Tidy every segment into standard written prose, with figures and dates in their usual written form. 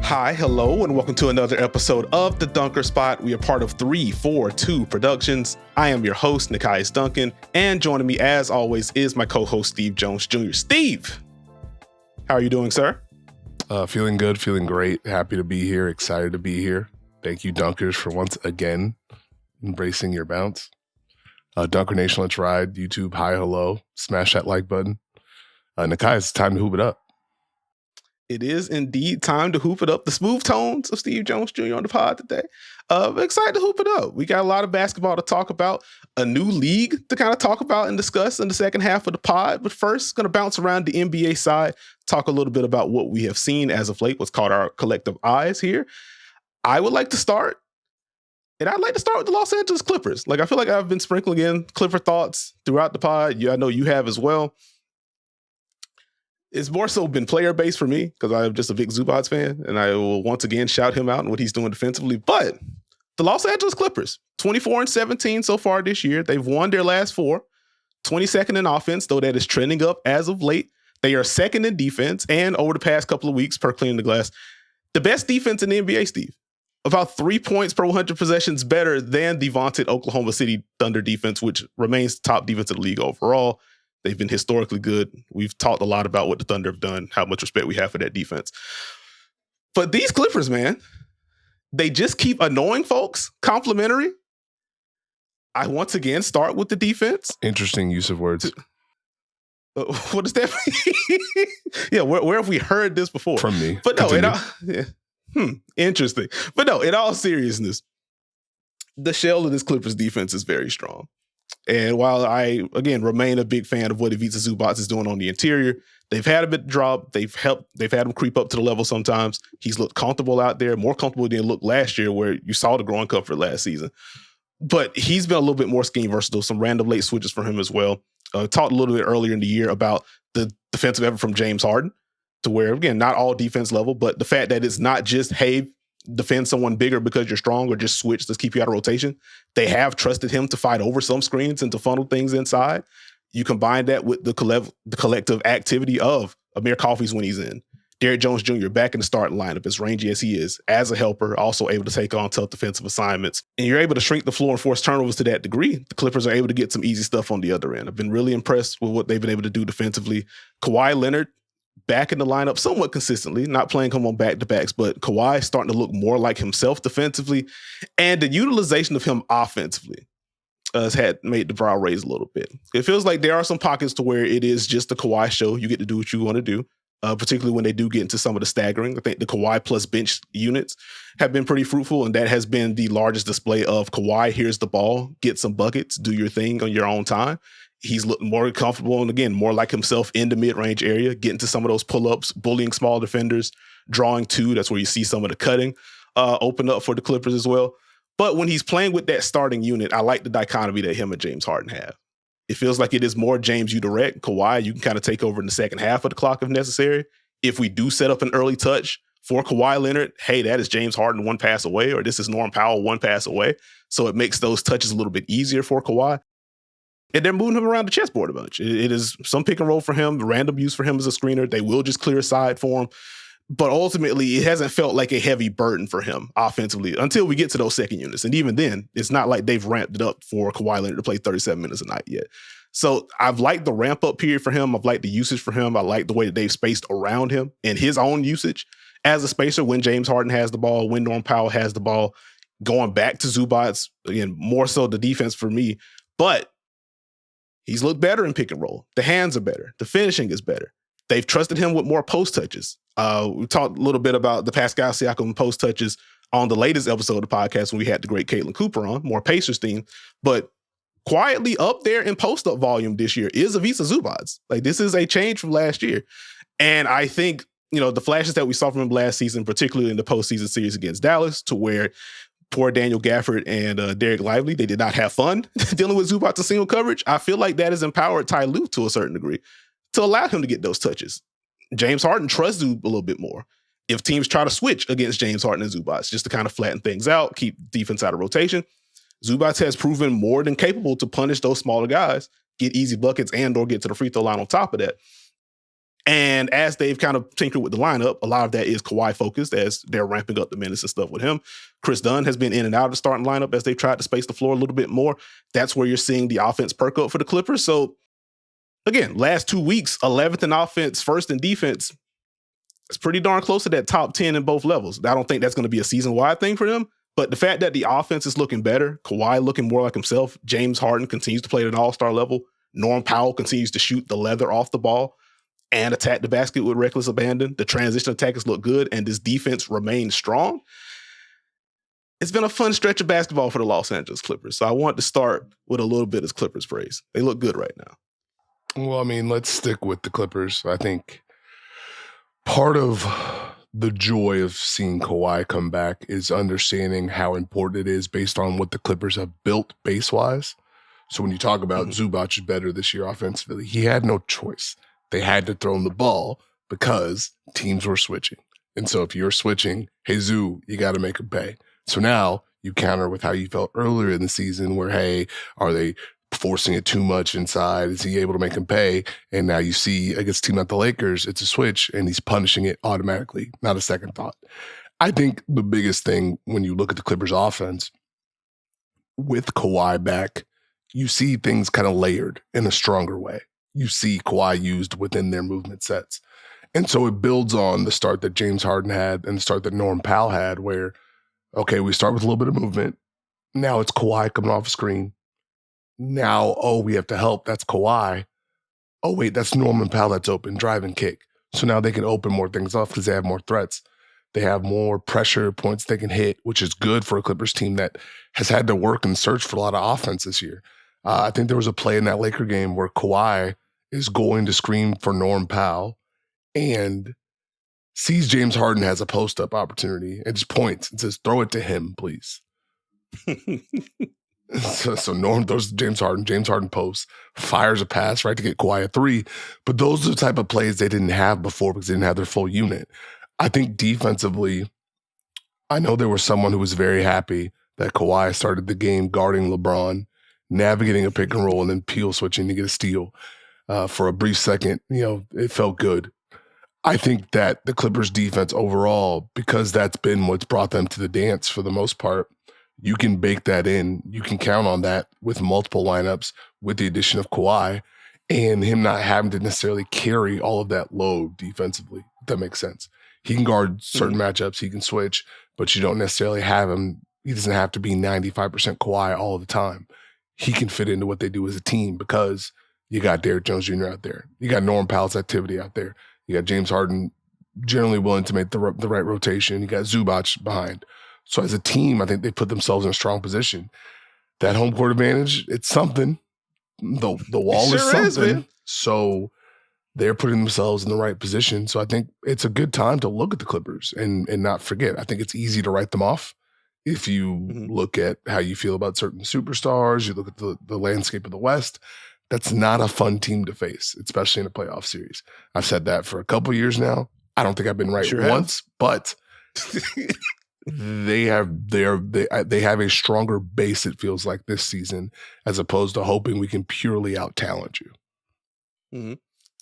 Hi, hello, and welcome to another episode of The Dunker Spot. We are part of 342 Productions. I am your host, Nekias Duncan, and joining me as always is my co-host, Steve Jones Jr. Steve, how are you doing, sir? Feeling good, feeling great. Happy to be here, excited to be here. Thank you, Dunkers, for once again embracing your bounce. Dunker Nation, let's ride. YouTube, hi, hello. Smash that like button. Nekias, it's time to hoop it up. It is indeed time to hoop it up. The smooth tones of Steve Jones Jr. on the pod today. Excited to hoop it up. We got a lot of basketball to talk about, a new league to kind of talk about and discuss in the second half of the pod. But first, going to bounce around the NBA side, talk a little bit about what we have seen as of late, what's caught our collective eyes here. I would like to start, and I'd like to start with the Los Angeles Clippers. I feel like I've been sprinkling in Clipper thoughts throughout the pod. Yeah, I know you have as well. It's more so been player-based for me because I'm just a big Zubats fan, and I will once again shout him out and what he's doing defensively. But the Los Angeles Clippers, 24-17 so far this year. They've won their last four, 22nd in offense, though that is trending up as of late. They are second in defense, and over the past couple of weeks, per cleaning the glass, the best defense in the NBA, Steve. About 3 points per 100 possessions better than the vaunted Oklahoma City Thunder defense, which remains the top defense in the league overall. They've been historically good. We've talked a lot about what the Thunder have done, how much respect we have for that defense. But these Clippers, man, they just keep annoying folks. Complimentary. I once again start with the defense. Interesting use of words. What does that mean? Yeah, where have we heard this before? From me. But no, interesting. But no, in all seriousness, the shell of this Clippers defense is very strong. And while I, again, remain a big fan of what Ivica Zubac is doing on the interior, they've had a bit drop. They've had him creep up to the level sometimes. He's looked comfortable out there, more comfortable than he looked last year where you saw the growing comfort last season. But he's been a little bit more scheme versatile, some random late switches for him as well. Talked a little bit earlier in the year about the defensive effort from James Harden to where, again, not all defense level, but the fact that it's not just, hey, defend someone bigger because you're strong or just switch, let's keep you out of rotation. They have trusted him to fight over some screens and to funnel things inside. You combine that with the collective activity of Amir Coffey's when he's in. Derrick Jones Jr. back in the starting lineup, as rangy as he is, as a helper, also able to take on tough defensive assignments. And you're able to shrink the floor and force turnovers to that degree. The Clippers are able to get some easy stuff on the other end. I've been really impressed with what they've been able to do defensively. Kawhi Leonard, back in the lineup somewhat consistently, not playing him on back-to-backs, but Kawhi starting to look more like himself defensively. And the utilization of him offensively has made the brow raise a little bit. It feels like there are some pockets to where it is just the Kawhi show. You get to do what you want to do, particularly when they do get into some of the staggering. I think the Kawhi plus bench units have been pretty fruitful, and that has been the largest display of Kawhi, here's the ball, get some buckets, do your thing on your own time. He's looking more comfortable and, again, more like himself in the mid-range area, getting to some of those pull-ups, bullying small defenders, drawing two. That's where you see some of the cutting open up for the Clippers as well. But when he's playing with that starting unit, I like the dichotomy that him and James Harden have. It feels like it is more James you direct. Kawhi, you can kind of take over in the second half of the clock if necessary. If we do set up an early touch for Kawhi Leonard, hey, that is James Harden one pass away, or this is Norm Powell one pass away. So it makes those touches a little bit easier for Kawhi. And they're moving him around the chessboard a bunch. It is some pick and roll for him, random use for him as a screener. They will just clear a side for him. But ultimately, it hasn't felt like a heavy burden for him offensively until we get to those second units. And even then, it's not like they've ramped it up for Kawhi Leonard to play 37 minutes a night yet. So I've liked the ramp-up period for him. I've liked the usage for him. I like the way that they've spaced around him and his own usage as a spacer when James Harden has the ball, when Norm Powell has the ball, going back to Zubac, again, more so the defense for me. But he's looked better in pick and roll. The hands are better. The finishing is better. They've trusted him with more post touches. We talked a little bit about the Pascal Siakam post touches on the latest episode of the podcast when we had the great Caitlin Cooper on, more Pacers theme. But quietly up there in post-up volume this year is Ivica Zubac. Like, this is a change from last year. And I think, the flashes that we saw from him last season, particularly in the postseason series against Dallas, to where poor Daniel Gafford and Derek Lively, they did not have fun dealing with Zubac in single coverage. I feel like that has empowered Ty Lue to a certain degree to allow him to get those touches. James Harden trusts Zub a little bit more. If teams try to switch against James Harden and Zubac just to kind of flatten things out, keep defense out of rotation, Zubac has proven more than capable to punish those smaller guys, get easy buckets and or get to the free throw line on top of that. And as they've kind of tinkered with the lineup, a lot of that is Kawhi focused as they're ramping up the minutes and stuff with him. Chris Dunn has been in and out of the starting lineup as they've tried to space the floor a little bit more. That's where you're seeing the offense perk up for the Clippers. So again, last 2 weeks, 11th in offense, first in defense. It's pretty darn close to that top 10 in both levels. I don't think that's going to be a season-wide thing for them. But the fact that the offense is looking better, Kawhi looking more like himself, James Harden continues to play at an all-star level, Norm Powell continues to shoot the leather off the ball and attack the basket with reckless abandon. The transition attackers look good, and this defense remains strong. It's been a fun stretch of basketball for the Los Angeles Clippers. So I want to start with a little bit of Clippers praise. They look good right now. Well, I mean, let's stick with the Clippers. I think part of the joy of seeing Kawhi come back is understanding how important it is based on what the Clippers have built base-wise. So when you talk about Zubac is better this year offensively, he had no choice. They had to throw him the ball because teams were switching. And so if you're switching, hey, Zoo, you got to make him pay. So now you counter with how you felt earlier in the season where, hey, are they forcing it too much inside? Is he able to make him pay? And now you see against a team like the Lakers, it's a switch and he's punishing it automatically, not a second thought. I think the biggest thing when you look at the Clippers offense with Kawhi back, you see things kind of layered in a stronger way. You see Kawhi used within their movement sets. And so it builds on the start that James Harden had and the start that Norm Powell had where, okay, we start with a little bit of movement. Now it's Kawhi coming off a screen. Now, we have to help. That's Kawhi. Oh, wait, that's Norman Powell that's open, drive and kick. So now they can open more things off because they have more threats. They have more pressure points they can hit, which is good for a Clippers team that has had to work and search for a lot of offense this year. I think there was a play in that Laker game where Kawhi is going to scream for Norm Powell and sees James Harden has a post-up opportunity and just points and says, throw it to him, please. So Norm throws to James Harden. James Harden posts, fires a pass right to get Kawhi a three. But those are the type of plays they didn't have before because they didn't have their full unit. I think defensively, I know there was someone who was very happy that Kawhi started the game guarding LeBron, navigating a pick and roll, and then peel switching to get a steal. For a brief second, it felt good. I think that the Clippers defense overall, because that's been what's brought them to the dance for the most part, you can bake that in. You can count on that with multiple lineups with the addition of Kawhi and him not having to necessarily carry all of that load defensively, if that makes sense. He can guard certain matchups, he can switch, but you don't necessarily have him. He doesn't have to be 95% Kawhi all the time. He can fit into what they do as a team because you got Derrick Jones Jr. out there. You got Norm Powell's activity out there. You got James Harden generally willing to make the right rotation. You got Zubac behind. So as a team, I think they put themselves in a strong position. That home court advantage, it's something. The wall sure is something. Is, so they're putting themselves in the right position. So I think it's a good time to look at the Clippers and not forget. I think it's easy to write them off if you look at how you feel about certain superstars, you look at the landscape of the West. That's not a fun team to face, especially in a playoff series. I've said that for a couple of years now. I don't think I've been right once, but they have a stronger base, it feels like, this season, as opposed to hoping we can purely out-talent you. Mm-hmm.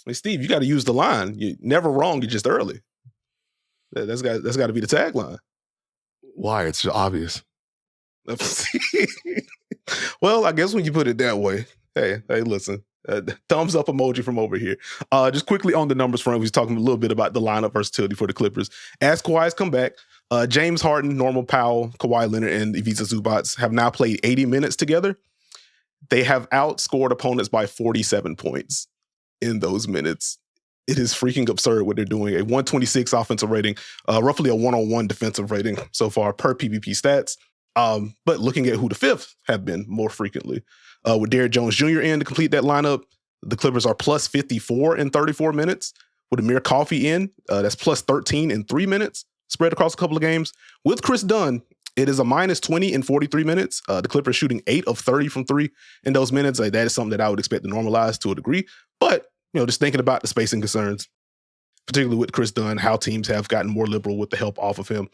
Hey, Steve, you got to use the line. You're never wrong, you're just early. That's got to be the tagline. Why? It's obvious. Well, I guess when you put it that way, hey, listen. Thumbs up emoji from over here. Just quickly on the numbers front, we was talking a little bit about the lineup versatility for the Clippers. As Kawhi's come back, James Harden, Norman Powell, Kawhi Leonard, and Ivica Zubac have now played 80 minutes together. They have outscored opponents by 47 points in those minutes. It is freaking absurd what they're doing. A 126 offensive rating, roughly a 101 defensive rating so far per PvP stats. But looking at who the fifth have been more frequently. With Derrick Jones Jr. in to complete that lineup, the Clippers are plus 54 in 34 minutes. With Amir Coffey in, that's plus 13 in 3 minutes, spread across a couple of games. With Chris Dunn, it is a minus 20 in 43 minutes. The Clippers shooting 8 of 30 from 3 in those minutes. That is something that I would expect to normalize to a degree. But, just thinking about the spacing concerns, particularly with Chris Dunn, how teams have gotten more liberal with the help off of him.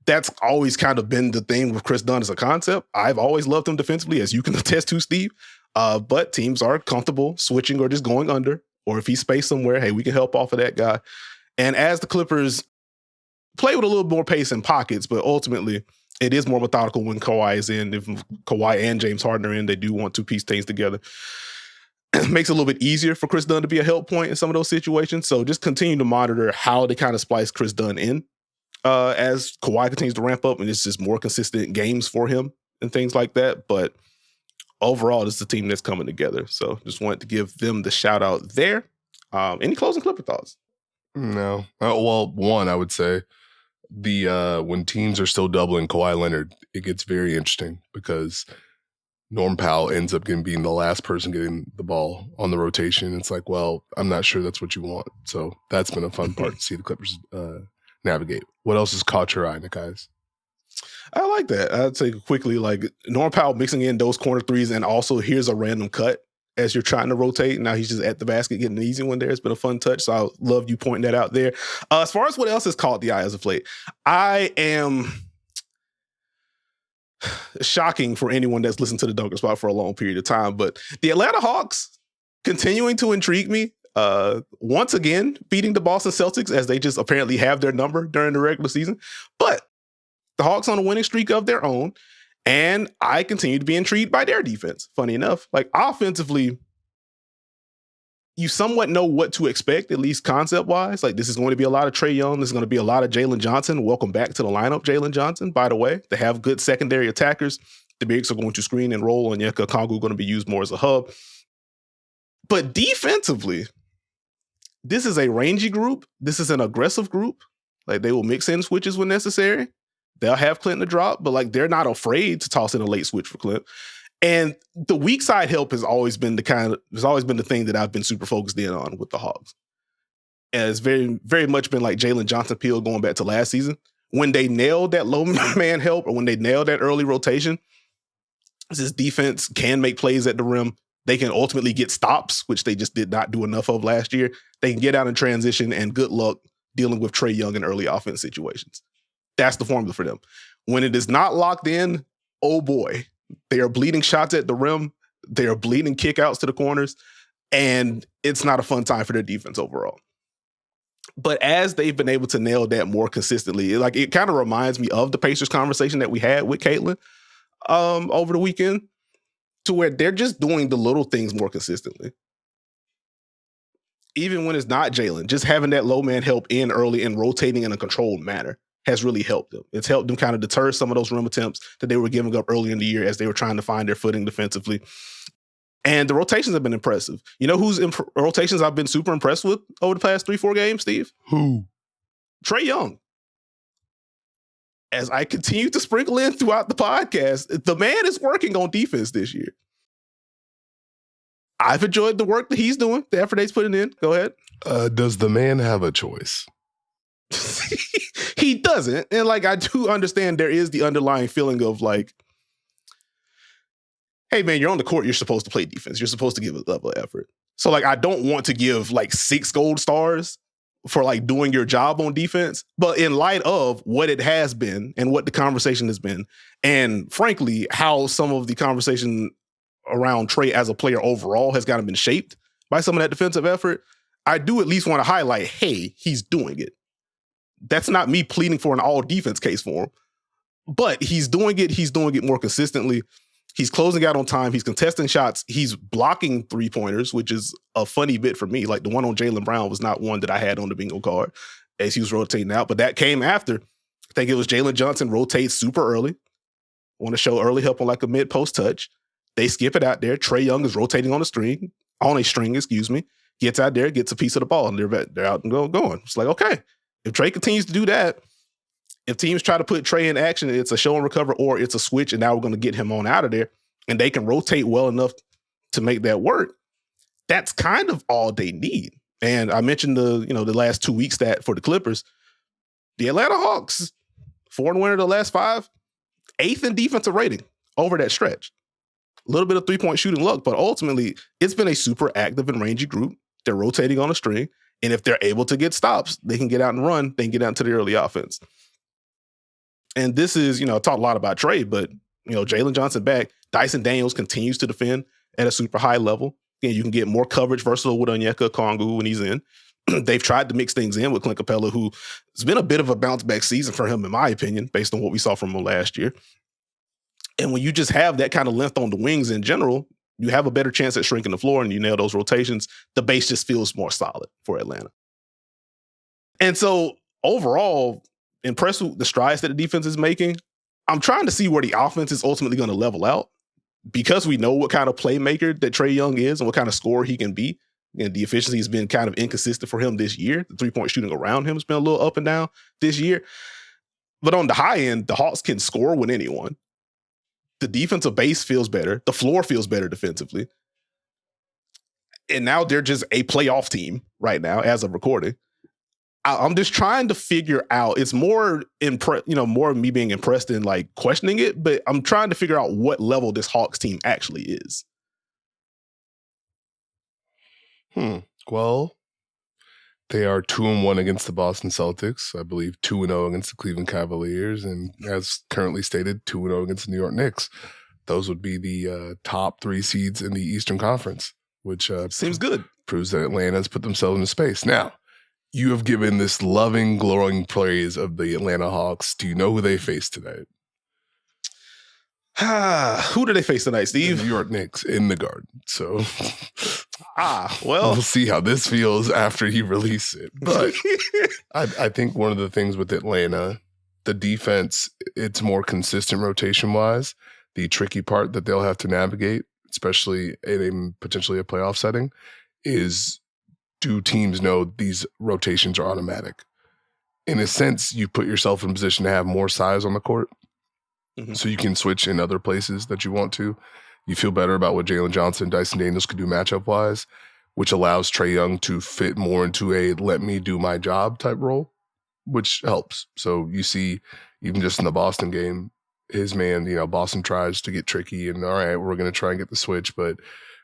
That's always kind of been the thing with Chris Dunn as a concept. I've always loved him defensively, as you can attest to, Steve. But teams are comfortable switching or just going under or if he's spaced somewhere, hey, we can help off of that guy. And as the Clippers play with a little more pace in pockets, but ultimately it is more methodical when Kawhi is in. If Kawhi and James Harden are in, they do want to piece things together. It makes it a little bit easier for Chris Dunn to be a help point in some of those situations. So just continue to monitor how they kind of splice Chris Dunn in as Kawhi continues to ramp up, and it's just more consistent games for him and things like that. But overall, this is a team that's coming together. So just wanted to give them the shout out there. Any closing Clipper thoughts? No. Well, one, I would say when teams are still doubling Kawhi Leonard, it gets very interesting because Norm Powell ends up being the last person getting the ball on the rotation. It's like, well, I'm not sure that's what you want. So that's been a fun part to see the Clippers navigate. What else has caught your eye, Nekias? I like that. I'd say quickly, like Norm Powell mixing in those corner threes, and also here's a random cut as you're trying to rotate. Now he's just at the basket getting an easy one there. It's been a fun touch. So I love you pointing that out there. As far as what else has caught the eye as of late, I am shocking for anyone that's listened to the Dunker Spot for a long period of time, but the Atlanta Hawks continuing to intrigue me. Once again, beating the Boston Celtics as they just apparently have their number during the regular season. But the Hawks on a winning streak of their own, and I continue to be intrigued by their defense. Funny enough, like offensively, you somewhat know what to expect, at least concept-wise. Like this is going to be a lot of Trae Young. This is going to be a lot of Jalen Johnson. Welcome back to the lineup, Jalen Johnson, by the way. They have good secondary attackers. The bigs are going to screen and roll, and Antetokounmpo going to be used more as a hub. But defensively, this is a rangy group. This is an aggressive group. Like they will mix in switches when necessary. They'll have Clinton to drop, but like they're not afraid to toss in a late switch for Clint. And the weak side help has always been the thing that I've been super focused in on with the Hawks. And it's very, very much been like Jalen Johnson Peel going back to last season. When they nailed that low man help, or when they nailed that early rotation, this defense can make plays at the rim. They can ultimately get stops, which they just did not do enough of last year. They can get out in transition, and good luck dealing with Trae Young in early offense situations. That's the formula for them. When it is not locked in, oh boy, they are bleeding shots at the rim. They are bleeding kickouts to the corners, and it's not a fun time for their defense overall. But as they've been able to nail that more consistently, it kind of reminds me of the Pacers conversation that we had with Caitlin over the weekend, to where they're just doing the little things more consistently. Even when it's not Jalen, just having that low man help in early and rotating in a controlled manner has really helped them. It's helped them kind of deter some of those rim attempts that they were giving up early in the year as they were trying to find their footing defensively. And the rotations have been impressive. You know whose rotations I've been super impressed with over the past 3-4 games, Steve? Who? Trae Young. As I continue to sprinkle in throughout the podcast, the man is working on defense this year. I've enjoyed the work that he's doing, the effort he's putting in. Go ahead. Does the man have a choice? He doesn't. And I do understand there is the underlying feeling of hey man, you're on the court, you're supposed to play defense. You're supposed to give a level of effort. So I don't want to give 6 gold stars for doing your job on defense. But in light of what it has been and what the conversation has been, and frankly, how some of the conversation around Trae as a player overall has kind of been shaped by some of that defensive effort, I do at least want to highlight, hey, he's doing it. That's not me pleading for an all defense case for him, but he's doing it. He's doing it more consistently. He's closing out on time. He's contesting shots. He's blocking 3-pointers, which is a funny bit for me. The one on Jaylen Brown was not one that I had on the bingo card as he was rotating out, but that came after. I think it was Jalen Johnson rotates super early. Want to show early help on a mid-post touch. They skip it out there. Trae Young is rotating on a string, gets out there, gets a piece of the ball, and they're out and going. It's okay. If Trae continues to do that, if teams try to put Trae in action, it's a show and recover or it's a switch, and now we're going to get him on out of there, and they can rotate well enough to make that work. That's kind of all they need. And I mentioned the last 2 weeks stat for the Clippers. The Atlanta Hawks, 4-1 of the last 5, 8th in defensive rating over that stretch. A little bit of 3-point shooting luck, but ultimately it's been a super active and rangy group. They're rotating on a string. And if they're able to get stops, they can get out and run. They can get out into the early offense. And this is, I talked a lot about Trae, but, Jalen Johnson back. Dyson Daniels continues to defend at a super high level. Again, you can get more coverage versatile with Onyeka Okongwu when he's in. They've tried to mix things in with Clint Capella, who has been a bit of a bounce back season for him, in my opinion, based on what we saw from him last year. And when you just have that kind of length on the wings in general, you have a better chance at shrinking the floor and you nail those rotations. The base just feels more solid for Atlanta. And so overall, impressed with the strides that the defense is making. I'm trying to see where the offense is ultimately going to level out, because we know what kind of playmaker that Trae Young is and what kind of scorer he can be. And the efficiency has been kind of inconsistent for him this year. The three-point shooting around him has been a little up and down this year. But on the high end, the Hawks can score with anyone. The defensive base feels better. The floor feels better defensively. And now they're just a playoff team right now as of recording. I'm just trying to figure out, it's more more me being impressed than like questioning it, but I'm trying to figure out what level this Hawks team actually is. Well, they are 2-1 against the Boston Celtics. I believe 2-0 against the Cleveland Cavaliers, and as currently stated, 2-0 against the New York Knicks. Those would be the top 3 seeds in the Eastern Conference, which seems good. Proves that Atlanta has put themselves into space. Now, you have given this loving, glowing praise of the Atlanta Hawks. Do you know who they face tonight? Who do they face tonight, Steve? The New York Knicks in the Garden. So, well, we'll see how this feels after you release it. But I think one of the things with Atlanta, the defense, it's more consistent rotation-wise. The tricky part that they'll have to navigate, especially in potentially a playoff setting, is, do teams know these rotations are automatic? In a sense, you put yourself in a position to have more size on the court. Mm-hmm. So you can switch in other places that you want to. You feel better about what Jalen Johnson and Dyson Daniels could do matchup-wise, which allows Trae Young to fit more into a let me do my job type role, which helps. So you see, even just in the Boston game, his man, Boston tries to get tricky and, all right, we're going to try and get the switch, but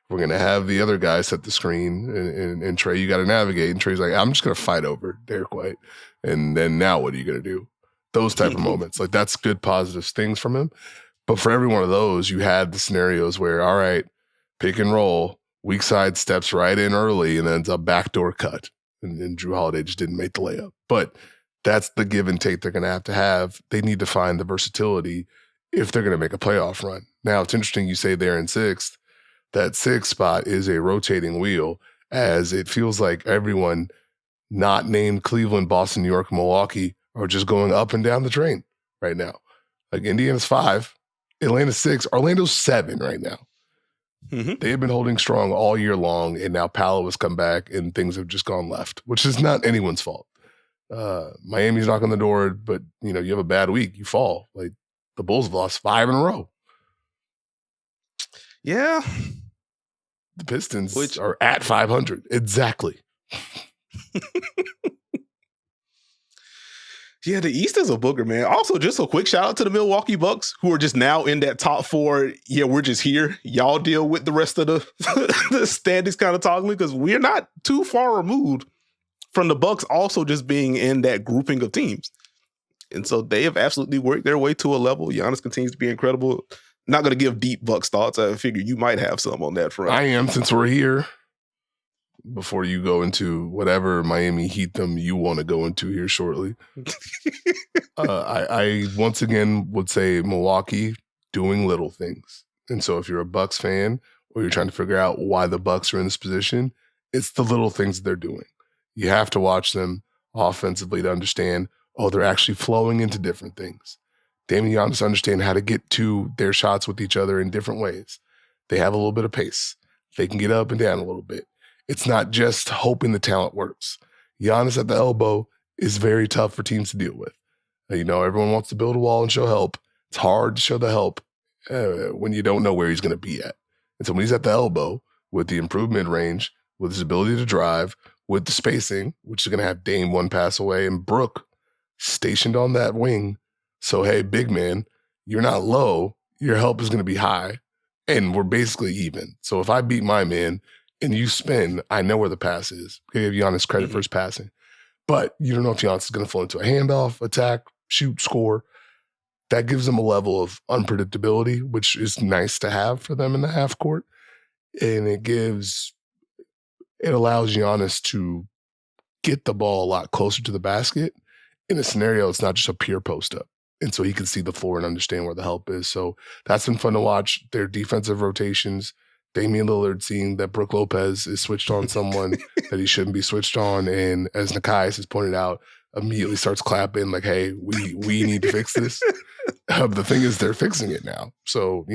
we're going to have the other guy set the screen, and Trae, you got to navigate. And Trae's like, I'm just going to fight over Derek White. And then now what are you going to do? Those type of moments. Like, that's good positive things from him. But for every one of those, you had the scenarios where, all right, pick and roll, weak side steps right in early, and then it's a backdoor cut. And Drew Holiday just didn't make the layup. But that's the give and take they're going to have. They need to find the versatility if they're going to make a playoff run. Now, it's interesting you say they're in 6th. That 6th spot is a rotating wheel, as it feels like everyone not named Cleveland, Boston, New York, Milwaukee are just going up and down the train right now. Like, Indiana's 5, Atlanta's 6, Orlando's 7 right now. Mm-hmm. They have been holding strong all year long, and now Paolo has come back and things have just gone left, which is not anyone's fault. Miami's knocking on the door, but you have a bad week, you fall. Like, the Bulls have lost 5 in a row. Yeah. The Pistons are at 500. Exactly. Yeah, the East is a booger, man. Also, just a quick shout out to the Milwaukee Bucks, who are just now in that top 4. Yeah, we're just here. Y'all deal with the rest of the standings kind of toggling, because we're not too far removed from the Bucks also just being in that grouping of teams. And so they have absolutely worked their way to a level. Giannis continues to be incredible. Not going to give deep Bucks thoughts. I figure you might have some on that front. I am, since we're here. Before you go into whatever Miami Heat them you want to go into here shortly. I once again would say Milwaukee doing little things. And so if you're a Bucks fan or you're trying to figure out why the Bucks are in this position, it's the little things that they're doing. You have to watch them offensively to understand, they're actually flowing into different things. Damian and Giannis understand how to get to their shots with each other in different ways. They have a little bit of pace. They can get up and down a little bit. It's not just hoping the talent works. Giannis at the elbow is very tough for teams to deal with. Everyone wants to build a wall and show help. It's hard to show the help when you don't know where he's going to be at. And so when he's at the elbow with the improved mid-range, with his ability to drive, with the spacing, which is going to have Dame one pass away and Brook stationed on that wing. So, hey, big man, you're not low. Your help is going to be high. And we're basically even. So if I beat my man and you spin, I know where the pass is. I give Giannis credit for his passing. But you don't know if Giannis is going to fall into a handoff, attack, shoot, score. That gives them a level of unpredictability, which is nice to have for them in the half court. And it allows Giannis to get the ball a lot closer to the basket. In a scenario, it's not just a pure post up. And so he can see the floor and understand where the help is. So that's been fun to watch. Their defensive rotations, Damian Lillard seeing that Brook Lopez is switched on someone that he shouldn't be switched on. And as Nekias has pointed out, immediately starts clapping like, hey, we need to fix this. The thing is, they're fixing it now. So,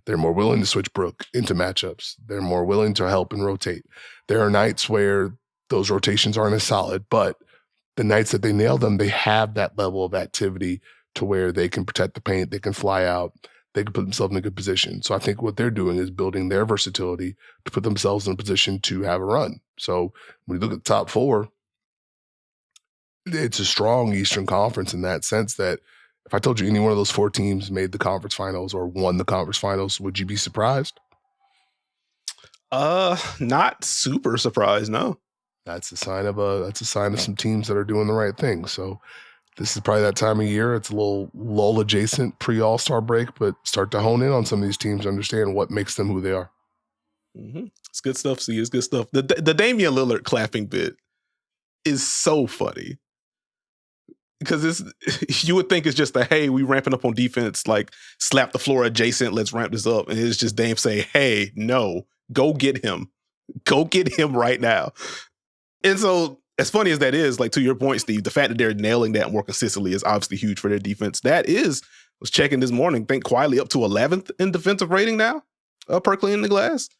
they're more willing to switch Brook into matchups. They're more willing to help and rotate. There are nights where those rotations aren't as solid, but the nights that they nail them, they have that level of activity to where they can protect the paint, they can fly out, they can put themselves in a good position. So I think what they're doing is building their versatility to put themselves in a position to have a run. So when you look at the top four, it's a strong Eastern Conference in that sense that if I told you any one of those four teams made the conference finals or won the conference finals, would you be surprised? Not super surprised, no. That's a sign of some teams that are doing the right thing. So this is probably that time of year. It's a little lull adjacent pre-All-Star break, but start to hone in on some of these teams to understand what makes them who they are. Mm-hmm. It's good stuff, see. It's good stuff. The Damian Lillard clapping bit is so funny. Because you would think it's just hey, we ramping up on defense, like slap the floor adjacent, let's ramp this up. And it's just Dame say, hey, no, go get him. Go get him right now. And so as funny as that is, like to your point, Steve, the fact that they're nailing that more consistently is obviously huge for their defense. That is, I was checking this morning, think quietly up to 11th in defensive rating now, per cleaning the glass.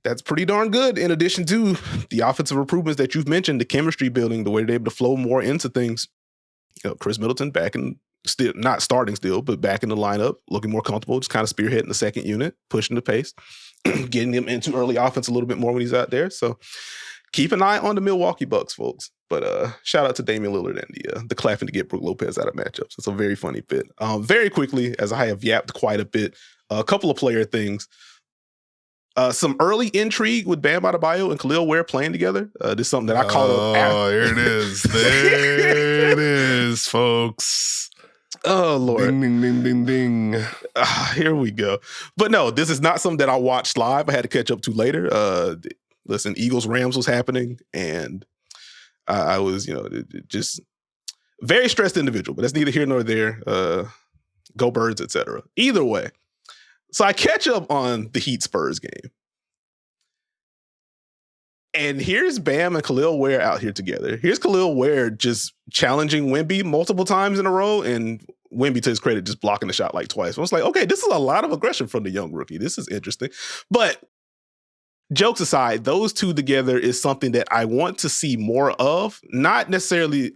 That's pretty darn good in addition to the offensive improvements that you've mentioned, the chemistry building, the way they're able to flow more into things. Chris Middleton back in, still not starting still, but back in the lineup, looking more comfortable, just kind of spearheading the second unit, pushing the pace, getting him into early offense a little bit more when he's out there. So keep an eye on the Milwaukee Bucks, folks. But shout out to Damian Lillard and the clapping to get Brook Lopez out of matchups. It's a very funny bit. Very quickly, as I have yapped quite a bit, a couple of player things. Some early intrigue with Bam Adebayo and Khalil Ware playing together. This is something that I caught up after. Oh, here it is. There it is, folks. Oh, Lord. Ding, ding, ding, ding, ding. Here we go. But no, this is not something that I watched live. I had to catch up to later. Listen, Eagles-Rams was happening, and I was, just very stressed individual, but that's neither here nor there. Go Birds, etc. Either way. So I catch up on the Heat Spurs game. And here's Bam and Khalil Ware out here together. Here's Khalil Ware just challenging Wemby multiple times in a row, and Wemby, to his credit, just blocking the shot like twice. I was like, okay, this is a lot of aggression from the young rookie. This is interesting. But jokes aside, those two together is something that I want to see more of. I'm not necessarily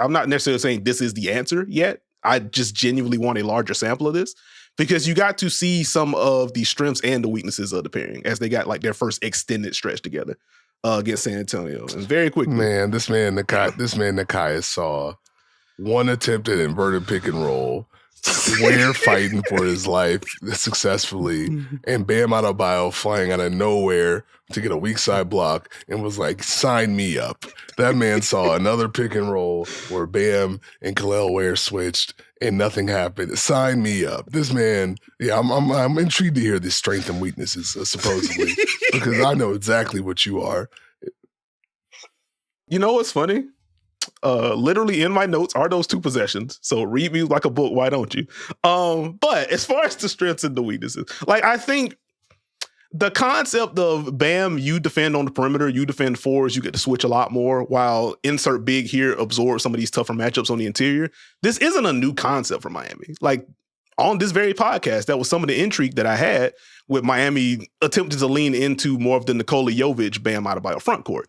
saying this is the answer yet. I just genuinely want a larger sample of this. Because you got to see some of the strengths and the weaknesses of the pairing as they got like their first extended stretch together against San Antonio. And very quickly. Man, this man Nekias saw one attempt at inverted pick and roll, Ware fighting for his life successfully, and Bam Adebayo flying out of nowhere to get a weak side block and was like, sign me up. That man saw another pick and roll where Bam and Khalil Ware switched and nothing happened. Sign me up. This man, yeah, I'm intrigued to hear the strengths and weaknesses, supposedly, because I know exactly what you are. You know what's funny? Literally in my notes are those two possessions. So read me like a book, why don't you? But as far as the strengths and the weaknesses, like I think the concept of Bam, you defend on the perimeter, you defend fours, you get to switch a lot more while insert big here, absorb some of these tougher matchups on the interior. This isn't a new concept for Miami. Like on this very podcast, that was some of the intrigue that I had with Miami attempting to lean into more of the Nikola Jovic, Bam Adebayo front court.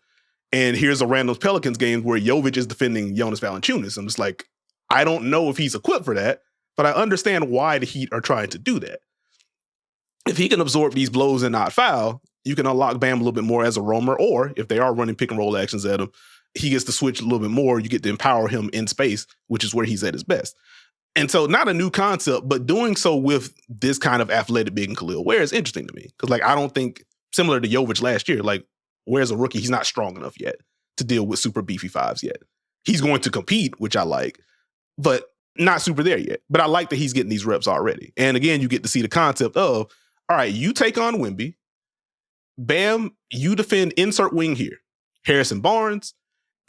And here's a random Pelicans game where Jovic is defending Jonas Valanciunas. I'm just like, I don't know if he's equipped for that, but I understand why the Heat are trying to do that. If he can absorb these blows and not foul, you can unlock Bam a little bit more as a roamer, or if they are running pick and roll actions at him, he gets to switch a little bit more. You get to empower him in space, which is where he's at his best. And so not a new concept, but doing so with this kind of athletic big and Khalil Ware is interesting to me. Because like, I don't think, similar to Jovic last year, like Ware's a rookie, he's not strong enough yet to deal with super beefy fives yet. He's going to compete, which I like, but not super there yet. But I like that he's getting these reps already. And again, you get to see the concept of, all right, you take on Wemby, Bam, you defend insert wing here. Harrison Barnes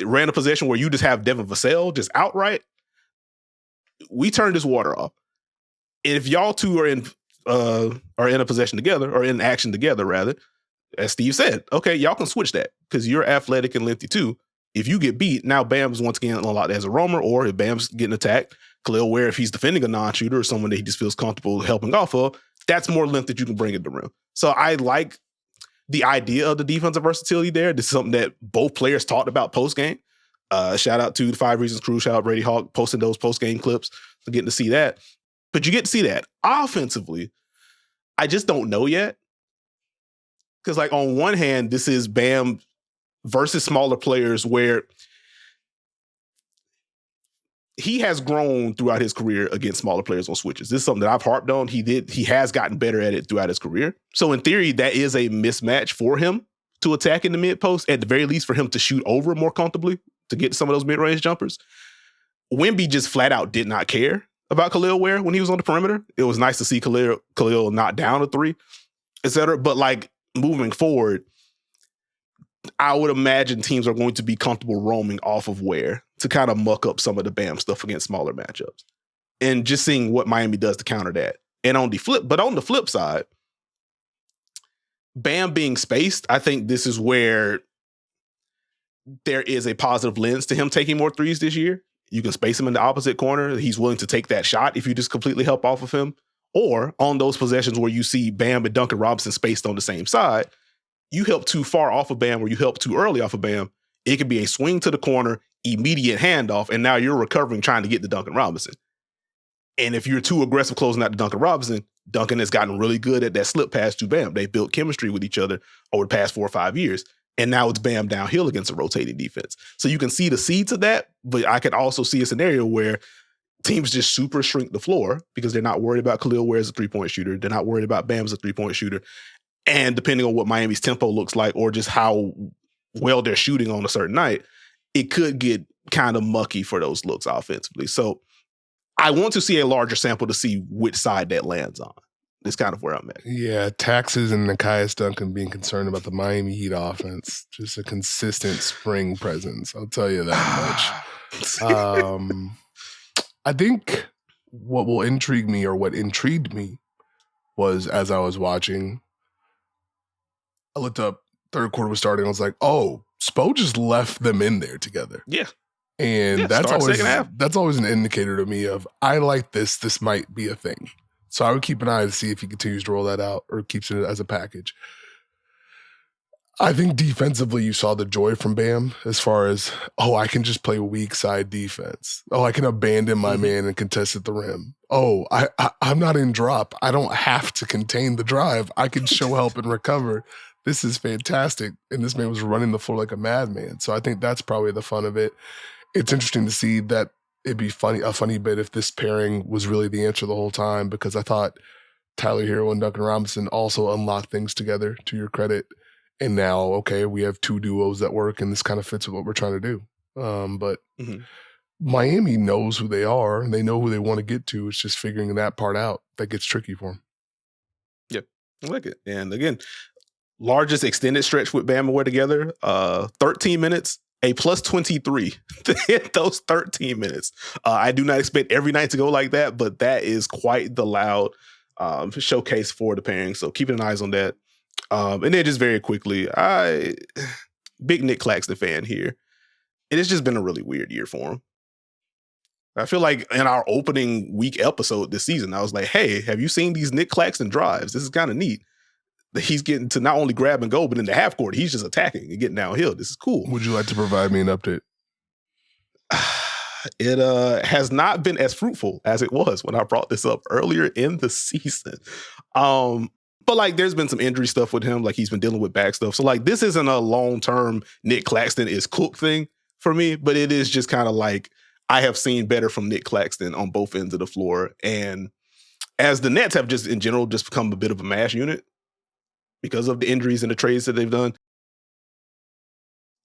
ran a possession where you just have Devin Vassell just outright. We turned this water off. And if y'all two are in a possession together, or in action together, rather, as Steve said, okay, y'all can switch that because you're athletic and lengthy too. If you get beat, now Bam's once again unlocked as a roamer, or if Bam's getting attacked, Khalil Ware, if he's defending a non-shooter or someone that he just feels comfortable helping off of, that's more length that you can bring at the rim. So I like the idea of the defensive versatility there. This is something that both players talked about post-game. Shout out to the 5 Reasons crew. Shout out Brady Hawk posting those post-game clips. So getting to see that. But you get to see that. Offensively, I just don't know yet. Because like on one hand, this is Bam versus smaller players where he has grown throughout his career against smaller players on switches. This is something that I've harped on. He has gotten better at it throughout his career. So in theory, that is a mismatch for him to attack in the mid post, at the very least for him to shoot over more comfortably, to get some of those mid-range jumpers. Wemby just flat out did not care about Khalil Ware when he was on the perimeter. It was nice to see Khalil knock down a three, et cetera. But like moving forward, I would imagine teams are going to be comfortable roaming off of Ware to kind of muck up some of the Bam stuff against smaller matchups, and just seeing what Miami does to counter that. And on the flip side, Bam being spaced, I think this is where there is a positive lens to him taking more threes this year. You can space him in the opposite corner. He's willing to take that shot if you just completely help off of him. Or on those possessions where you see Bam and Duncan Robinson spaced on the same side, you help too far off of Bam or you help too early off of Bam, it could be a swing to the corner, immediate handoff, and now you're recovering trying to get to Duncan Robinson. And if you're too aggressive closing out to Duncan Robinson, Duncan has gotten really good at that slip pass to Bam. They've built chemistry with each other over the past 4 or 5 years. And now it's Bam downhill against a rotating defense. So you can see the seeds of that, but I could also see a scenario where teams just super shrink the floor because they're not worried about Khalil Ware as a three-point shooter. They're not worried about Bam as a three-point shooter. And depending on what Miami's tempo looks like or just how well they're shooting on a certain night, it could get kind of mucky for those looks offensively. So I want to see a larger sample to see which side that lands on. It's kind of where I'm at. Yeah, Taxes and Nekias Duncan being concerned about the Miami Heat offense. Just a consistent spring presence. I'll tell you that much. I think what will intrigue me, or what intrigued me, was as I was watching, I looked up, third quarter was starting, I was like, oh, Spo just left them in there together. Yeah. And that's always an indicator to me of, I like this might be a thing. So I would keep an eye to see if he continues to roll that out or keeps it as a package. I think defensively you saw the joy from Bam as far as, oh, I can just play weak side defense. Oh, I can abandon my man and contest at the rim. Oh, I'm not in drop. I don't have to contain the drive. I can show help and recover. This is fantastic. And this man was running the floor like a madman. So I think that's probably the fun of it. It's interesting to see that it'd be a funny bit if this pairing was really the answer the whole time, because I thought Tyler Hero and Duncan Robinson also unlocked things together, to your credit. And now, okay, we have 2 duos that work, and this kind of fits with what we're trying to do. But Miami knows who they are, and they know who they want to get to. It's just figuring that part out that gets tricky for them. Yep, I like it. And again, largest extended stretch with Bam and Ware together, 13 minutes, a plus 23 to hit those 13 minutes. I do not expect every night to go like that, but that is quite the loud showcase for the pairing. So keeping an eye on that. And then just very quickly, big Nic Claxton fan here. And it's just been a really weird year for him. I feel like in our opening week episode this season, I was like, hey, have you seen these Nic Claxton drives? This is kind of neat. He's getting to not only grab and go, but in the half court, he's just attacking and getting downhill. This is cool. Would you like to provide me an update? It has not been as fruitful as it was when I brought this up earlier in the season. But like, there's been some injury stuff with him. Like, he's been dealing with back stuff. So like, this isn't a long-term Nic Claxton is cooked thing for me, but it is just kind of like, I have seen better from Nic Claxton on both ends of the floor. And as the Nets have just in general just become a bit of a mash unit because of the injuries and the trades that they've done,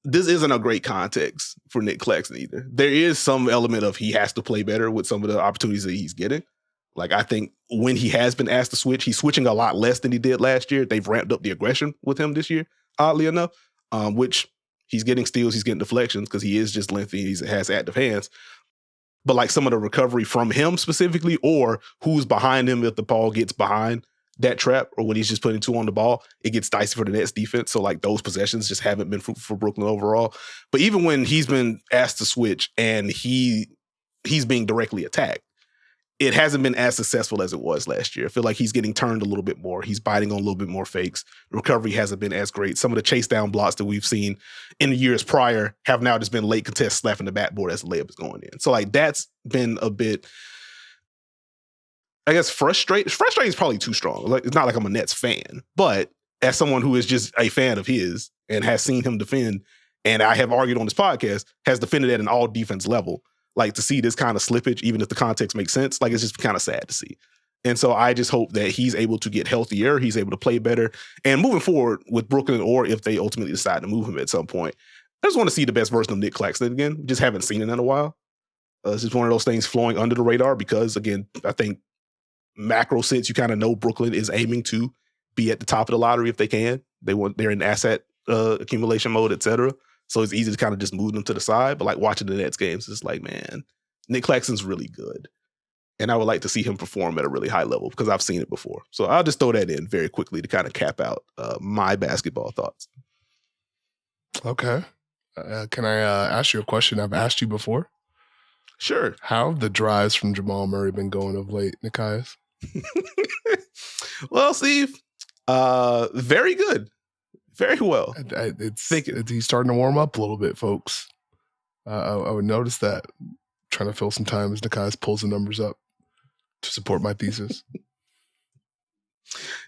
this isn't a great context for Nic Claxton either. There is some element of he has to play better with some of the opportunities that he's getting. Like, I think when he has been asked to switch, he's switching a lot less than he did last year. They've ramped up the aggression with him this year, oddly enough, which he's getting steals, he's getting deflections because he is just lengthy, he has active hands. But like some of the recovery from him specifically, or who's behind him if the ball gets behind that trap, or when he's just putting 2 on the ball, it gets dicey for the Nets defense. So like those possessions just haven't been fruitful for Brooklyn overall. But even when he's been asked to switch and he's being directly attacked, it hasn't been as successful as it was last year. I feel like he's getting turned a little bit more. He's biting on a little bit more fakes. The recovery hasn't been as great. Some of the chase down blocks that we've seen in the years prior have now just been late contests slapping the backboard as the layup is going in. So like that's been a bit, I guess, frustrating. Frustrating is probably too strong. Like, it's not like I'm a Nets fan, but as someone who is just a fan of his and has seen him defend, and I have argued on this podcast, has defended at an all defense level, like to see this kind of slippage, even if the context makes sense, like it's just kind of sad to see. And so I just hope that he's able to get healthier, he's able to play better. And moving forward with Brooklyn, or if they ultimately decide to move him at some point, I just want to see the best version of Nic Claxton again. Just haven't seen it in a while. It's just one of those things flowing under the radar because, again, I think macro sense, you kind of know Brooklyn is aiming to be at the top of the lottery if they can. They're in asset accumulation mode, et cetera. So it's easy to kind of just move them to the side. But like watching the Nets games, it's like, man, Nic Claxton's really good. And I would like to see him perform at a really high level because I've seen it before. So I'll just throw that in very quickly to kind of cap out my basketball thoughts. Okay. Can I ask you a question I've asked you before? Sure. How have the drives from Jamal Murray been going of late, Nekias? Well, Steve, very good. Very well. He's starting to warm up a little bit, folks. I would notice that. Trying to fill some time as Nekias pulls the numbers up to support my thesis.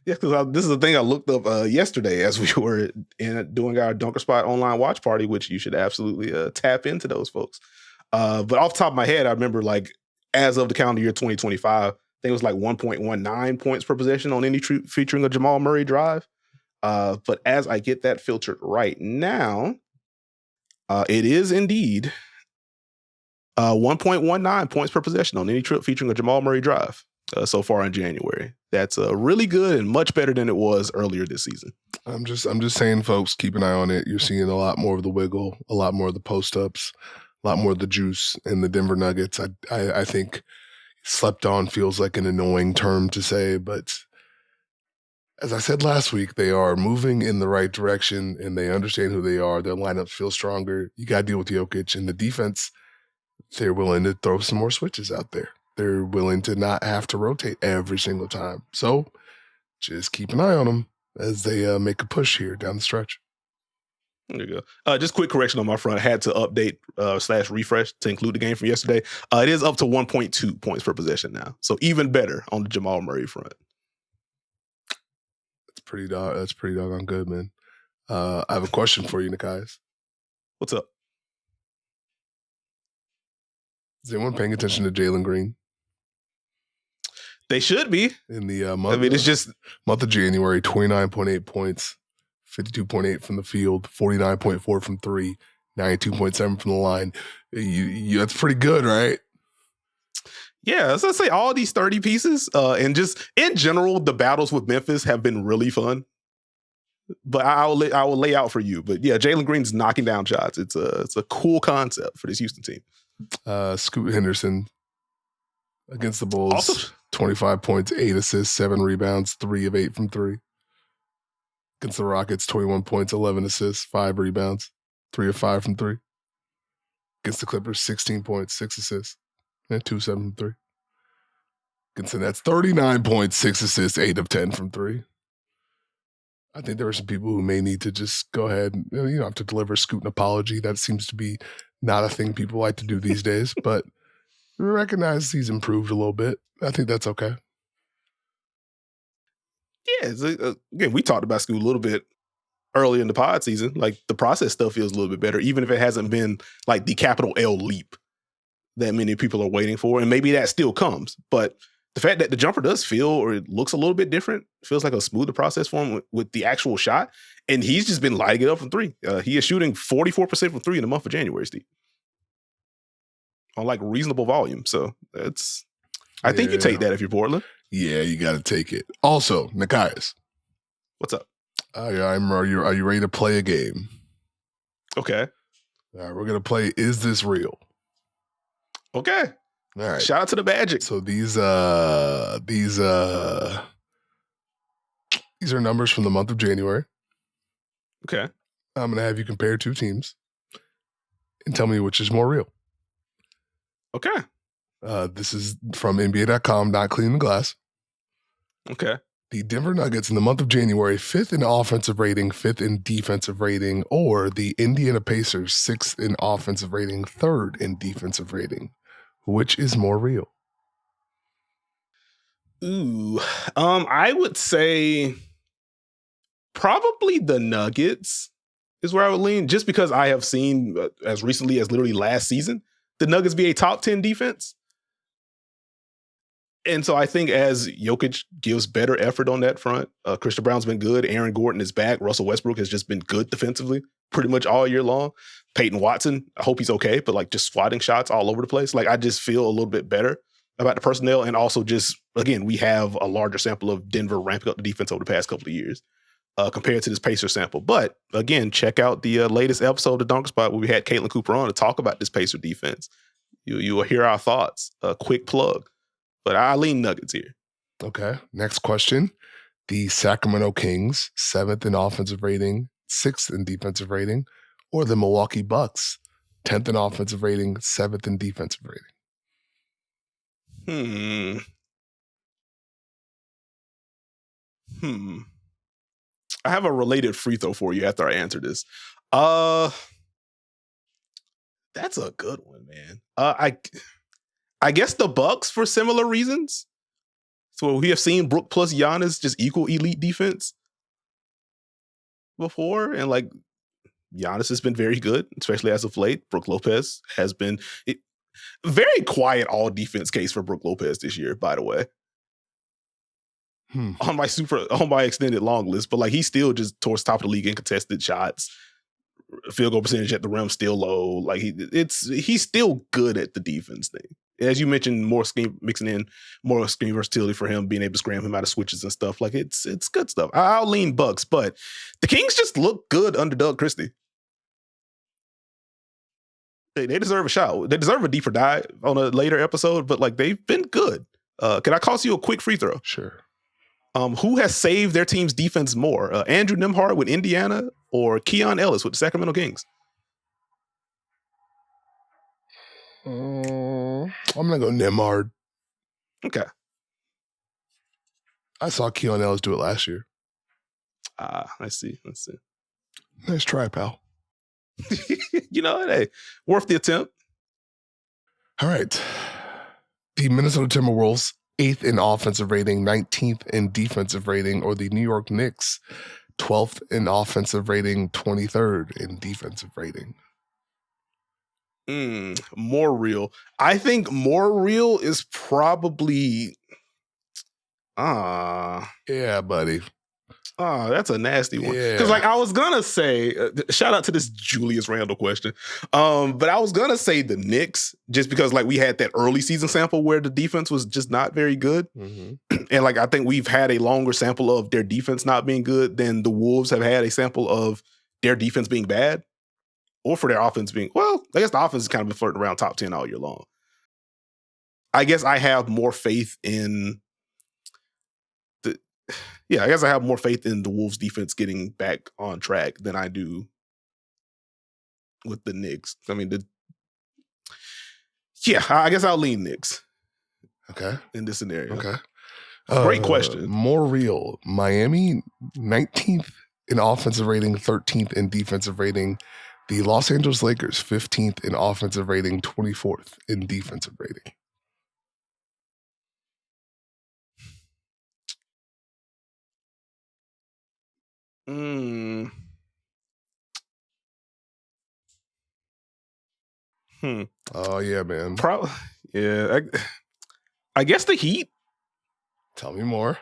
Yeah, because this is the thing I looked up yesterday as we were doing our Dunker Spot online watch party, which you should absolutely tap into those folks. But off the top of my head, I remember like as of the calendar year 2025, I think it was like 1.19 points per possession on any featuring a Jamal Murray drive. But as I get that filtered right now, it is indeed 1.19 points per possession on any trip featuring a Jamal Murray drive so far in January. That's really good and much better than it was earlier this season. I'm just saying, folks, keep an eye on it. You're seeing a lot more of the wiggle, a lot more of the post-ups, a lot more of the juice in the Denver Nuggets. I think slept on feels like an annoying term to say, but as I said last week, they are moving in the right direction and they understand who they are. Their lineups feel stronger. You got to deal with Jokic, and the defense, they're willing to throw some more switches out there. They're willing to not have to rotate every single time. So just keep an eye on them as they make a push here down the stretch. There you go. Just quick correction on my front. I had to update / refresh to include the game from yesterday. It is up to 1.2 points per possession now. So even better on the Jamal Murray front. That's pretty doggone good, man. I have a question for you, Nekias. What's up? Is anyone paying attention to Jalen Green? They should be. In the month of January, 29.8 points, 52.8 from the field, 49.4 from three, 92.7 from the line. That's pretty good, right? Yeah, so let's say all these 30 pieces, and just in general, the battles with Memphis have been really fun. But I will lay out for you. But yeah, Jalen Green's knocking down shots. It's a cool concept for this Houston team. Scoot Henderson against the Bulls, also, 25 points, 8 assists, 7 rebounds, 3 of 8 from 3. Against the Rockets, 21 points, 11 assists, 5 rebounds, 3 of 5 from 3. Against the Clippers, 16 points, 6 assists, and 2 7 from 3. Against the Nets, 39 points, 6 assists, 8 of 10 from 3. I think there are some people who may need to just go ahead and, you don't have to deliver Scoot an apology. That seems to be not a thing people like to do these days, but we recognize he's improved a little bit. I think that's okay. Yeah, again, we talked about Scoot a little bit early in the pod season. Like the process stuff feels a little bit better, even if it hasn't been like the capital L leap that many people are waiting for. And maybe that still comes. But the fact that the jumper does feel, or it looks a little bit different, feels like a smoother process for him with the actual shot. And he's just been lighting it up from 3. He is shooting 44% from 3 in the month of January, Steve. On like reasonable volume. So I think you take that if you're Portland. Yeah, you got to take it. Also, Nekias. What's up? Are you ready to play a game? Okay. All right, we're going to play Is This Real? Okay. All right. Shout out to the Magic. So these are numbers from the month of January. Okay. I'm going to have you compare two teams and tell me which is more real. Okay. This is from NBA.com, not cleaning the glass. Okay. The Denver Nuggets in the month of January, 5th in offensive rating, 5th in defensive rating, or the Indiana Pacers, 6th in offensive rating, 3rd in defensive rating. Which is more real? Ooh. I would say probably the Nuggets is where I would lean, just because I have seen as recently as literally last season, the Nuggets be a top 10 defense. And so I think as Jokic gives better effort on that front, Christian Brown's been good. Aaron Gordon is back. Russell Westbrook has just been good defensively pretty much all year long. Peyton Watson, I hope he's okay, but like just swatting shots all over the place. Like I just feel a little bit better about the personnel. And also just, again, we have a larger sample of Denver ramping up the defense over the past couple of years compared to this Pacer sample. But again, check out the latest episode of the Dunk Spot where we had Caitlin Cooper on to talk about this Pacer defense. You will hear our thoughts. A quick plug. But I lean Nuggets here. Okay. Next question. The Sacramento Kings, 7th in offensive rating, 6th in defensive rating, or the Milwaukee Bucks, 10th in offensive rating, 7th in defensive rating. I have a related free throw for you after I answer this. That's a good one, man. I guess the Bucks for similar reasons. So we have seen Brook plus Giannis just equal elite defense before. And like Giannis has been very good, especially as of late. Brook Lopez has been very quiet all defense case for Brook Lopez this year, by the way. On my extended long list, but like he's still just towards the top of the league in contested shots. Field goal percentage at the rim still low. Like he's still good at the defense thing. As you mentioned, more scheme mixing in more scheme versatility for him, being able to scram him out of switches and stuff. Like it's good stuff. I'll lean Bucks, but the Kings just look good under Doug Christie. They deserve a shot. They deserve a deeper dive on a later episode, but like they've been good. Can I cost you a quick free throw? Sure. Who has saved their team's defense more? Andrew Nembhard with Indiana or Keon Ellis with the Sacramento Kings? I'm going to go Nembhard. Okay. I saw Keon Ellis do it last year. I see. Nice try, pal. You know, hey, worth the attempt. All right. The Minnesota Timberwolves, 8th in offensive rating, 19th in defensive rating, or the New York Knicks, 12th in offensive rating, 23rd in defensive rating. More real. I think more real is probably yeah, buddy. That's a nasty one. Yeah. Because like I was gonna say, shout out to this Julius Randle question. But I was gonna say the Knicks, just because like we had that early season sample where the defense was just not very good. Mm-hmm. And like I think we've had a longer sample of their defense not being good than the Wolves have had a sample of their defense being bad. Or for their offense being, well, I guess the offense has kind of been flirting around top 10 all year long. I guess I have more faith in the Wolves defense getting back on track than I do with the Knicks. I mean, I guess I'll lean Knicks. Okay. In this scenario. Okay. Great question. More real. Miami, 19th in offensive rating, 13th in defensive rating. The Los Angeles Lakers, 15th in offensive rating, 24th in defensive rating. Oh, yeah, man. I guess the Heat. Tell me more.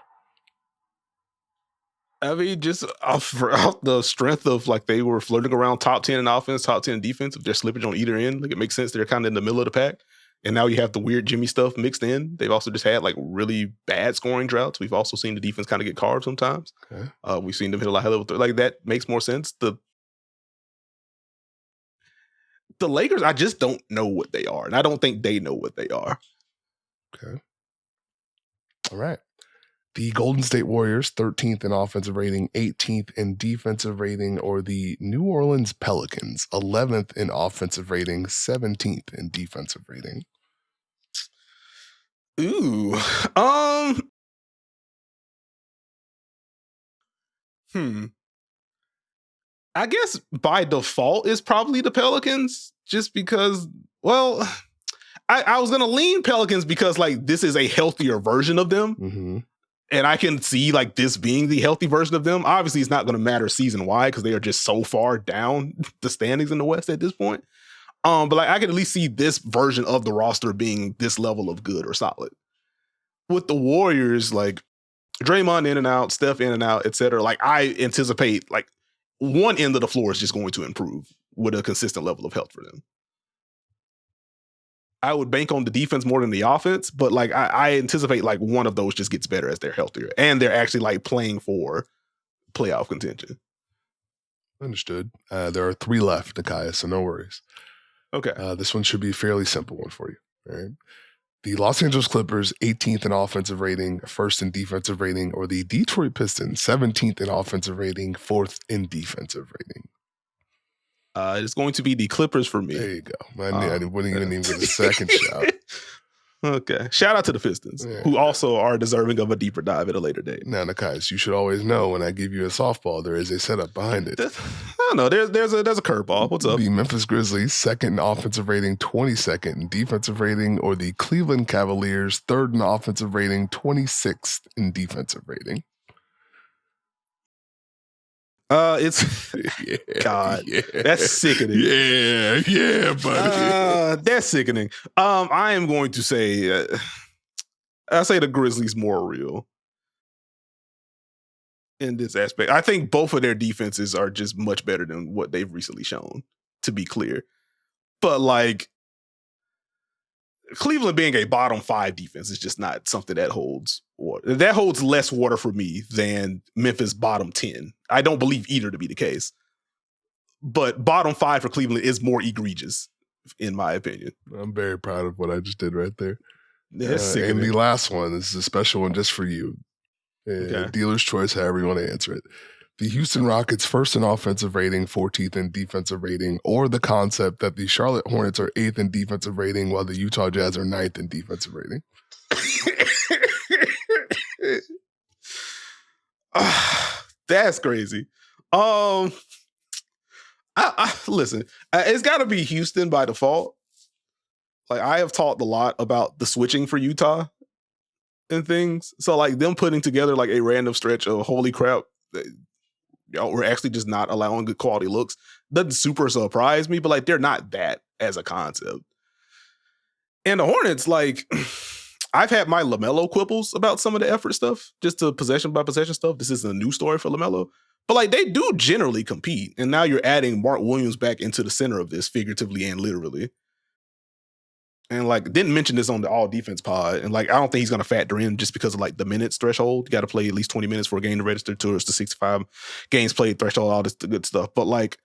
I mean, just off the strength of like they were flirting around top 10 in offense, top 10 in defense, if their slippage on either end, like it makes sense they're kind of in the middle of the pack. And now you have the weird Jimmy stuff mixed in. They've also just had like really bad scoring droughts. We've also seen the defense kind of get carved sometimes. Okay. We've seen them hit a lot of level 3. Like that makes more sense. The Lakers, I just don't know what they are. And I don't think they know what they are. Okay. All right. The Golden State Warriors, 13th in offensive rating, 18th in defensive rating, or the New Orleans Pelicans, 11th in offensive rating, 17th in defensive rating. Ooh. I guess by default is probably the Pelicans, just because, well, I was going to lean Pelicans because like this is a healthier version of them. Mm-hmm. And I can see like this being the healthy version of them. Obviously, it's not going to matter season-wide because they are just so far down the standings in the West at this point. But like I can at least see this version of the roster being this level of good or solid. With the Warriors, like Draymond in and out, Steph in and out, etc. Like I anticipate like one end of the floor is just going to improve with a consistent level of health for them. I would bank on the defense more than the offense, but like I anticipate like one of those just gets better as they're healthier and they're actually like playing for playoff contention. Understood. There are 3 left, Nekias, so no worries. Okay. This one should be a fairly simple one for you. All right. The Los Angeles Clippers, 18th in offensive rating, 1st in defensive rating, or the Detroit Pistons, 17th in offensive rating, 4th in defensive rating. It's going to be the Clippers for me. There you go. I wouldn't even get a second shout. Okay. Shout out to the Pistons, who also are deserving of a deeper dive at a later date. Now, Nekias, you should always know when I give you a softball, there is a setup behind it. I don't know. There's a curveball. What's up? The Memphis Grizzlies, 2nd in offensive rating, 22nd in defensive rating, or the Cleveland Cavaliers, 3rd in offensive rating, 26th in defensive rating. It's God. Yeah. That's sickening. Yeah, buddy. That's sickening. I am going to say, I say the Grizzlies more real in this aspect. I think both of their defenses are just much better than what they've recently shown. To be clear, but like Cleveland being a bottom 5 defense is just not something that holds water. That holds less water for me than Memphis bottom 10. I don't believe either to be the case. But bottom 5 for Cleveland is more egregious, in my opinion. I'm very proud of what I just did right there. And the last one is a special one just for you. Okay. Dealer's choice, however you want to answer it. The Houston Rockets, 1st in offensive rating, 14th in defensive rating, or the concept that the Charlotte Hornets are 8th in defensive rating while the Utah Jazz are 9th in defensive rating. That's crazy. Listen, it's got to be Houston by default. Like I have talked a lot about the switching for Utah and things. So like them putting together like a random stretch of holy crap, we're actually just not allowing good quality looks. Doesn't super surprise me, but like they're not that as a concept. And the Hornets, like I've had my LaMelo quibbles about some of the effort stuff, just to possession by possession stuff. This isn't a new story for LaMelo, but like they do generally compete. And now you're adding Mark Williams back into the center of this, figuratively and literally. And like didn't mention this on the all defense pod. And like I don't think he's gonna factor in just because of like the minutes threshold. You gotta play at least 20 minutes for a game to register towards the 65 games played threshold, all this good stuff. But like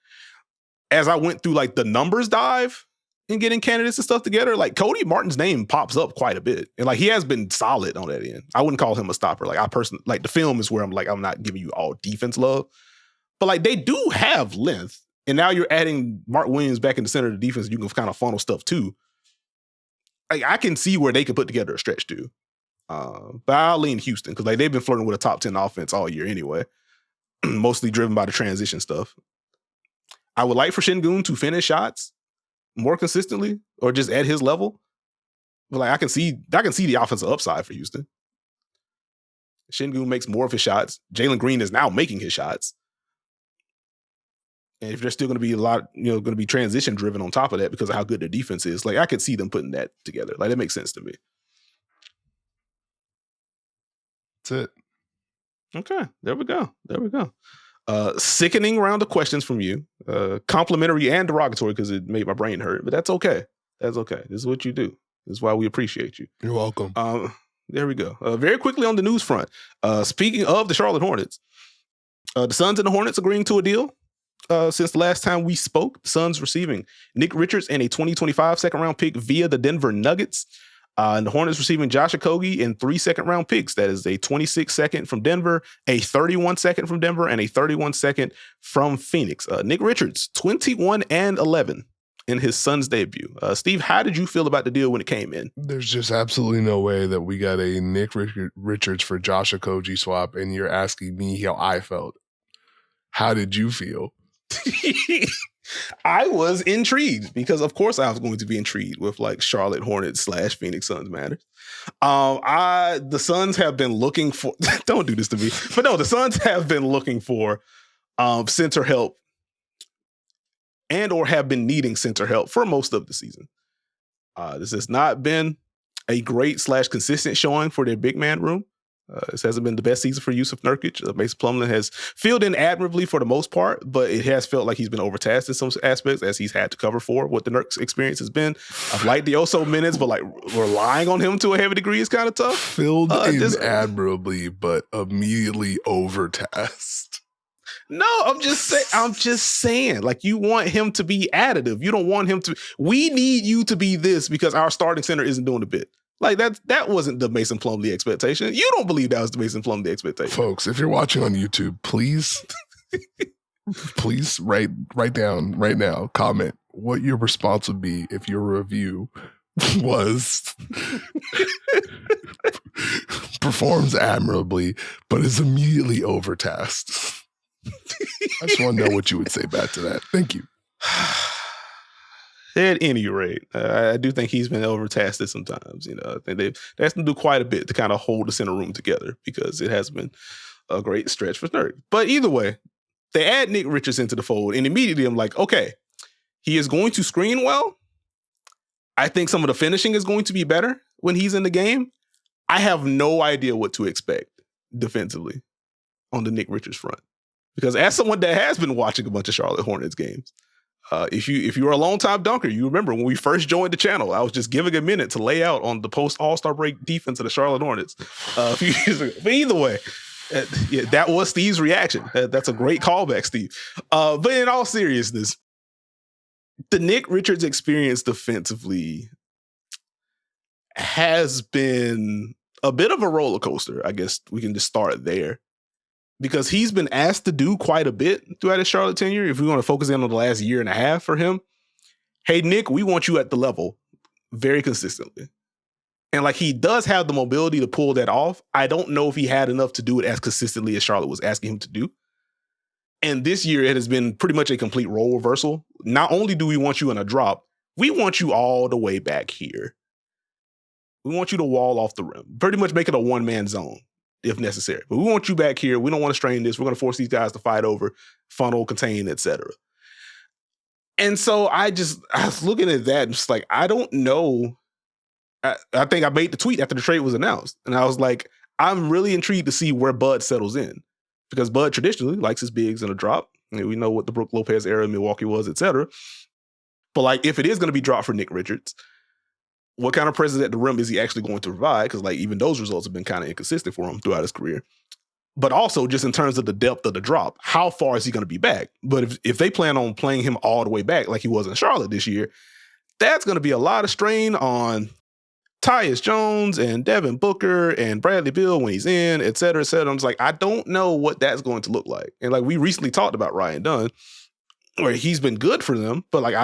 as I went through like the numbers dive and getting candidates and stuff together, like Cody Martin's name pops up quite a bit. And like he has been solid on that end. I wouldn't call him a stopper. Like I personally like the film is where I'm like, I'm not giving you all defense love. But like they do have length. And now you're adding Mark Williams back in the center of the defense. You can kind of funnel stuff too. Like, I can see where they can put together a stretch too. But I'll lean Houston because like they've been flirting with a top 10 offense all year anyway. Mostly driven by the transition stuff. I would like for Şengün to finish shots more consistently or just at his level. But like I can see the offensive upside for Houston. Şengün makes more of his shots. Jalen Green is now making his shots. And if there's still going to be a lot, going to be transition driven on top of that because of how good their defense is, like I could see them putting that together. Like that makes sense to me. That's it. Okay, there we go. Sickening round of questions from you. Complimentary and derogatory because it made my brain hurt, but that's okay. That's okay. This is what you do. That's why we appreciate you. You're welcome. There we go. Very quickly on the news front. Speaking of the Charlotte Hornets, the Suns and the Hornets agreeing to a deal. Since the last time we spoke, the Suns receiving Nic Richards and a 2025 second-round pick via the Denver Nuggets. And the Hornets receiving Josh Okogie and 3 second-round picks. That is a 26 second from Denver, a 31 second from Denver, and a 31 second from Phoenix. Nic Richards, 21-11 in his Suns debut. Steve, how did you feel about the deal when it came in? There's just absolutely no way that we got a Nic Richards for Josh Okogie swap, and you're asking me how I felt. How did you feel? I was intrigued because, of course, I was going to be intrigued with like Charlotte Hornets / Phoenix Suns matters. The Suns have been looking for. Don't do this to me, but no, the Suns have been looking for center help and or have been needing center help for most of the season. This has not been a great / consistent showing for their big man room. This hasn't been the best season for Yusuf Nurkic. Mason Plumlee has filled in admirably for the most part, but it has felt like he's been overtasked in some aspects as he's had to cover for what the Nurk's experience has been. I've liked the Oso minutes, but like relying on him to a heavy degree is kind of tough. Filled in admirably, but immediately overtasked. No, I'm just saying, like, you want him to be additive. You don't want him to. We need you to be this because our starting center isn't doing the bit. Like that wasn't the Mason Plumlee expectation. You don't believe that was the Mason Plumlee expectation. Folks, if you're watching on YouTube, please write down right now, comment what your response would be if your review was performs admirably, but is immediately overtasked. I just want to know what you would say back to that. Thank you. At any rate, I do think he's been overtasked sometimes. You know, I think they have to do quite a bit to kind of hold the center room together because it has been a great stretch for Nurk. But either way, they add Nic Richards into the fold, and immediately I'm like, okay, he is going to screen well. I think some of the finishing is going to be better when he's in the game. I have no idea what to expect defensively on the Nic Richards front because as someone that has been watching a bunch of Charlotte Hornets games, if you were a long-time dunker, you remember when we first joined the channel, I was just giving a minute to lay out on the post-All-Star break defense of the Charlotte Hornets a few years ago. But either way, that was Steve's reaction. That's a great callback, Steve. But in all seriousness, the Nic Richards experience defensively has been a bit of a roller coaster. I guess we can just start there. Because he's been asked to do quite a bit throughout his Charlotte tenure. If we want to focus in on the last year and a half for him, hey, Nick, we want you at the level very consistently. And like he does have the mobility to pull that off. I don't know if he had enough to do it as consistently as Charlotte was asking him to do. And this year it has been pretty much a complete role reversal. Not only do we want you in a drop, we want you all the way back here. We want you to wall off the rim. Pretty much make it a one-man zone if necessary. But we want you back here. We don't want to strain this. We're going to force these guys to fight over, funnel, contain, etc. And so I was looking at that and just like, I don't know. I think I made the tweet after the trade was announced. And I was like, I'm really intrigued to see where Bud settles in. Because Bud traditionally likes his bigs in a drop. We know what the Brook Lopez era in Milwaukee was, etc. But like, if it is going to be dropped for Nic Richards, what kind of presence at the rim is he actually going to provide? Because like even those results have been kind of inconsistent for him throughout his career. But also just in terms of the depth of the drop, how far is he going to be back? But if they plan on playing him all the way back like he was in Charlotte this year, that's going to be a lot of strain on Tyus Jones and Devin Booker and Bradley Beal when he's in, et cetera, et cetera. I'm just like, I don't know what that's going to look like. And like we recently talked about Ryan Dunn, where he's been good for them, but like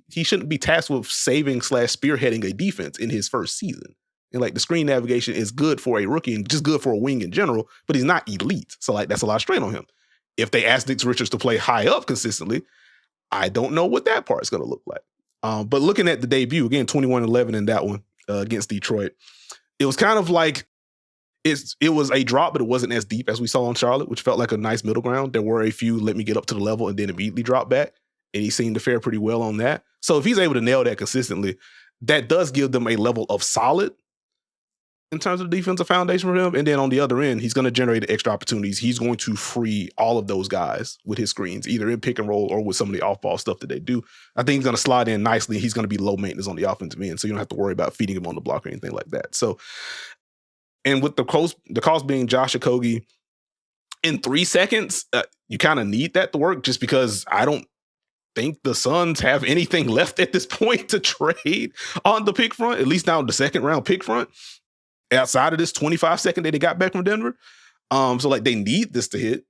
he shouldn't be tasked with saving / spearheading a defense in his first season. And like the screen navigation is good for a rookie and just good for a wing in general, but he's not elite. So like that's a lot of strain on him. If they ask Nic Richards to play high up consistently, I don't know what that part's going to look like. But looking at the debut, again, 21-11 in that one against Detroit, it was kind of like it was a drop, but it wasn't as deep as we saw in Charlotte, which felt like a nice middle ground. There were a few let me get up to the level and then immediately drop back. And he seemed to fare pretty well on that. So if he's able to nail that consistently, that does give them a level of solid in terms of the defensive foundation for him. And then on the other end, he's going to generate extra opportunities. He's going to free all of those guys with his screens, either in pick and roll or with some of the off-ball stuff that they do. I think he's going to slide in nicely. He's going to be low maintenance on the offensive end, so you don't have to worry about feeding him on the block or anything like that. So, and with the cost being Josh Okogie in 3 seconds, you kind of need that to work, just because I don't think the Suns have anything left at this point to trade on the pick front, at least now the second round pick front, outside of this 25-second that they got back from Denver. So like they need this to hit,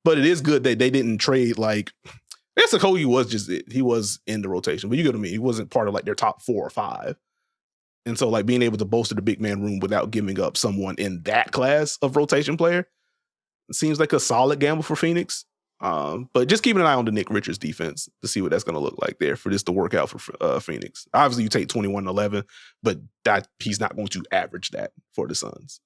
but it is good that they didn't trade like, I guess Okogie was just it. He was in the rotation, but you get what I mean. He wasn't part of like their top 4 or 5. And so like being able to bolster the big man room without giving up someone in that class of rotation player, it seems like a solid gamble for Phoenix. But just keeping an eye on the Nick Richards defense to see what that's going to look like there for this to work out for Phoenix. Obviously, you take 21-11, but that he's not going to average that for the Suns.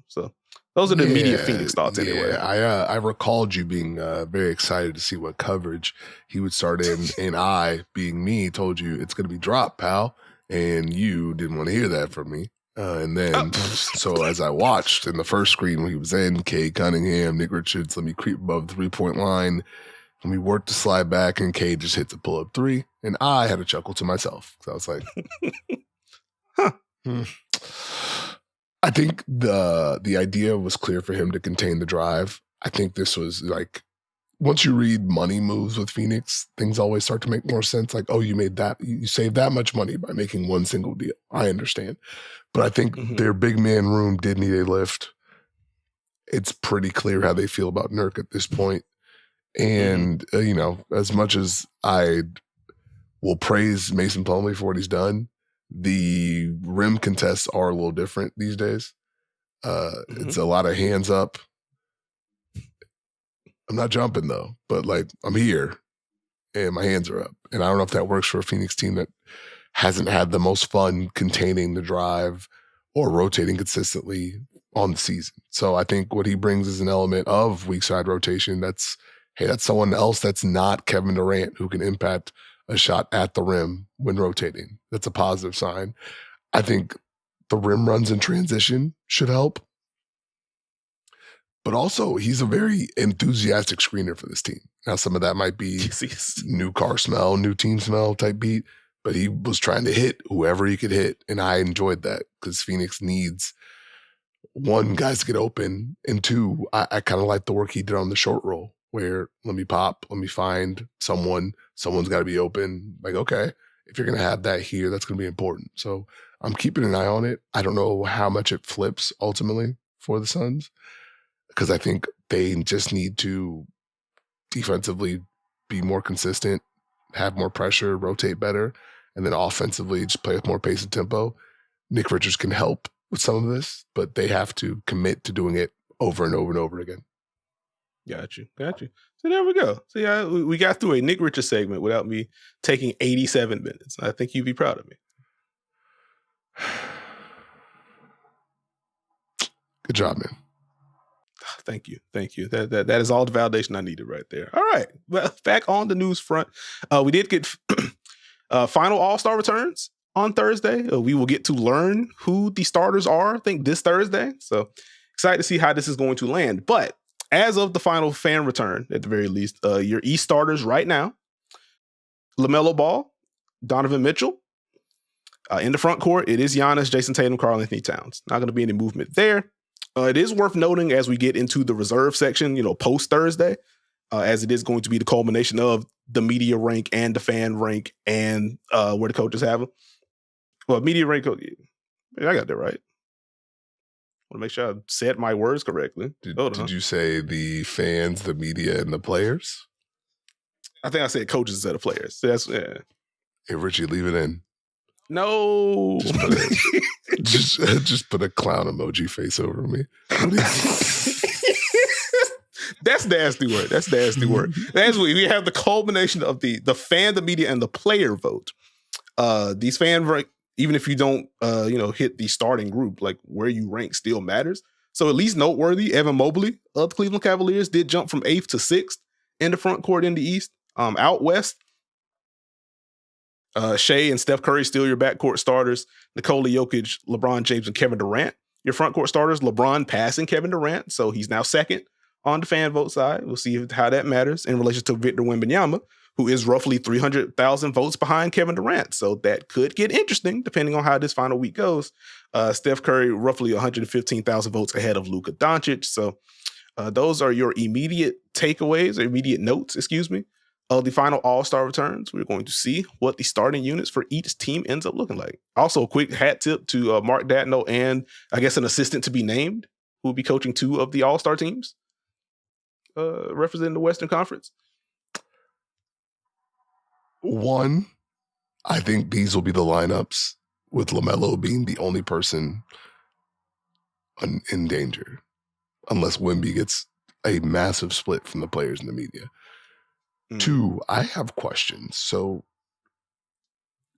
So those are the immediate Phoenix thoughts anyway. I recalled you being very excited to see what coverage he would start in, and I, being me, told you it's going to be drop, pal, and you didn't want to hear that from me. And then, so as I watched in the first screen when he was in, Cade Cunningham, Nick Richards, let me creep above the 3-point line. Let me work to slide back, and Cade just hits a pull-up 3. And I had a chuckle to myself. So I was like, I think the idea was clear for him to contain the drive. I think this was like, once you read money moves with Phoenix, things always start to make more sense. Like, oh, you saved that much money by making one single deal. I understand. But I think their big man room did need a lift. It's pretty clear how they feel about Nurk at this point. And, as much as I will praise Mason Plumlee for what he's done, the rim contests are a little different these days. It's a lot of hands up. I'm not jumping though, but like I'm here and my hands are up. And I don't know if that works for a Phoenix team that hasn't had the most fun containing the drive or rotating consistently on the season. So I think what he brings is an element of weak side rotation. That's someone else that's not Kevin Durant who can impact a shot at the rim when rotating. That's a positive sign. I think the rim runs in transition should help. But also, he's a very enthusiastic screener for this team. Now, some of that might be new car smell, new team smell type beat, but he was trying to hit whoever he could hit, and I enjoyed that because Phoenix needs, 1, guys to get open, and 2, I kind of like the work he did on the short roll, where let me pop, let me find someone's got to be open. Like, okay, if you're going to have that here, that's going to be important. So I'm keeping an eye on it. I don't know how much it flips ultimately for the Suns, because I think they just need to defensively be more consistent, have more pressure, rotate better, and then offensively just play with more pace and tempo. Nick Richards can help with some of this, but they have to commit to doing it over and over and over again. Got you. So there we go. So yeah, we got through a Nick Richards segment without me taking 87 minutes. I think you'd be proud of me. Good job, man. Thank you. That is all the validation I needed right there. All right. Well, back on the news front, we did get final All-Star returns on Thursday. We will get to learn who the starters are, I think, this Thursday. So excited to see how this is going to land. But as of the final fan return, at the very least, your East starters right now, LaMelo Ball, Donovan Mitchell. In the front court, it is Giannis, Jason Tatum, Karl Anthony Towns. Not going to be any movement there. It is worth noting as we get into the reserve section, post Thursday, as it is going to be the culmination of the media rank and the fan rank and where the coaches have them. Well, media rank, I got that right. I want to make sure I said my words correctly. Did you say the fans, the media, and the players? I think I said coaches instead of players. So that's, yeah. Hey, Richie, leave it in. No. Just put a clown emoji face over me. That's nasty word. As we have the culmination of the fan, the media, and the player vote. These fan rank, even if you don't hit the starting group, like where you rank still matters. So at least noteworthy, Evan Mobley of the Cleveland Cavaliers did jump from 8th to 6th in the front court in the East. Out west, Shea and Steph Curry still your backcourt starters. Nikola Jokic, LeBron James, and Kevin Durant your front court starters, LeBron passing Kevin Durant. So he's now second on the fan vote side. We'll see how that matters in relation to Victor Wembanyama, who is roughly 300,000 votes behind Kevin Durant. So that could get interesting depending on how this final week goes. Steph Curry, roughly 115,000 votes ahead of Luka Doncic. So those are your immediate takeaways, or immediate notes, of the final All-Star returns. We're going to see what the starting units for each team ends up looking like. Also, a quick hat tip to Mark Datno and I guess an assistant to be named who will be coaching 2 of the All-Star teams representing the Western Conference. One, I think these will be the lineups with LaMelo being the only person in danger, unless Wemby gets a massive split from the players in the media. 2, I have questions. So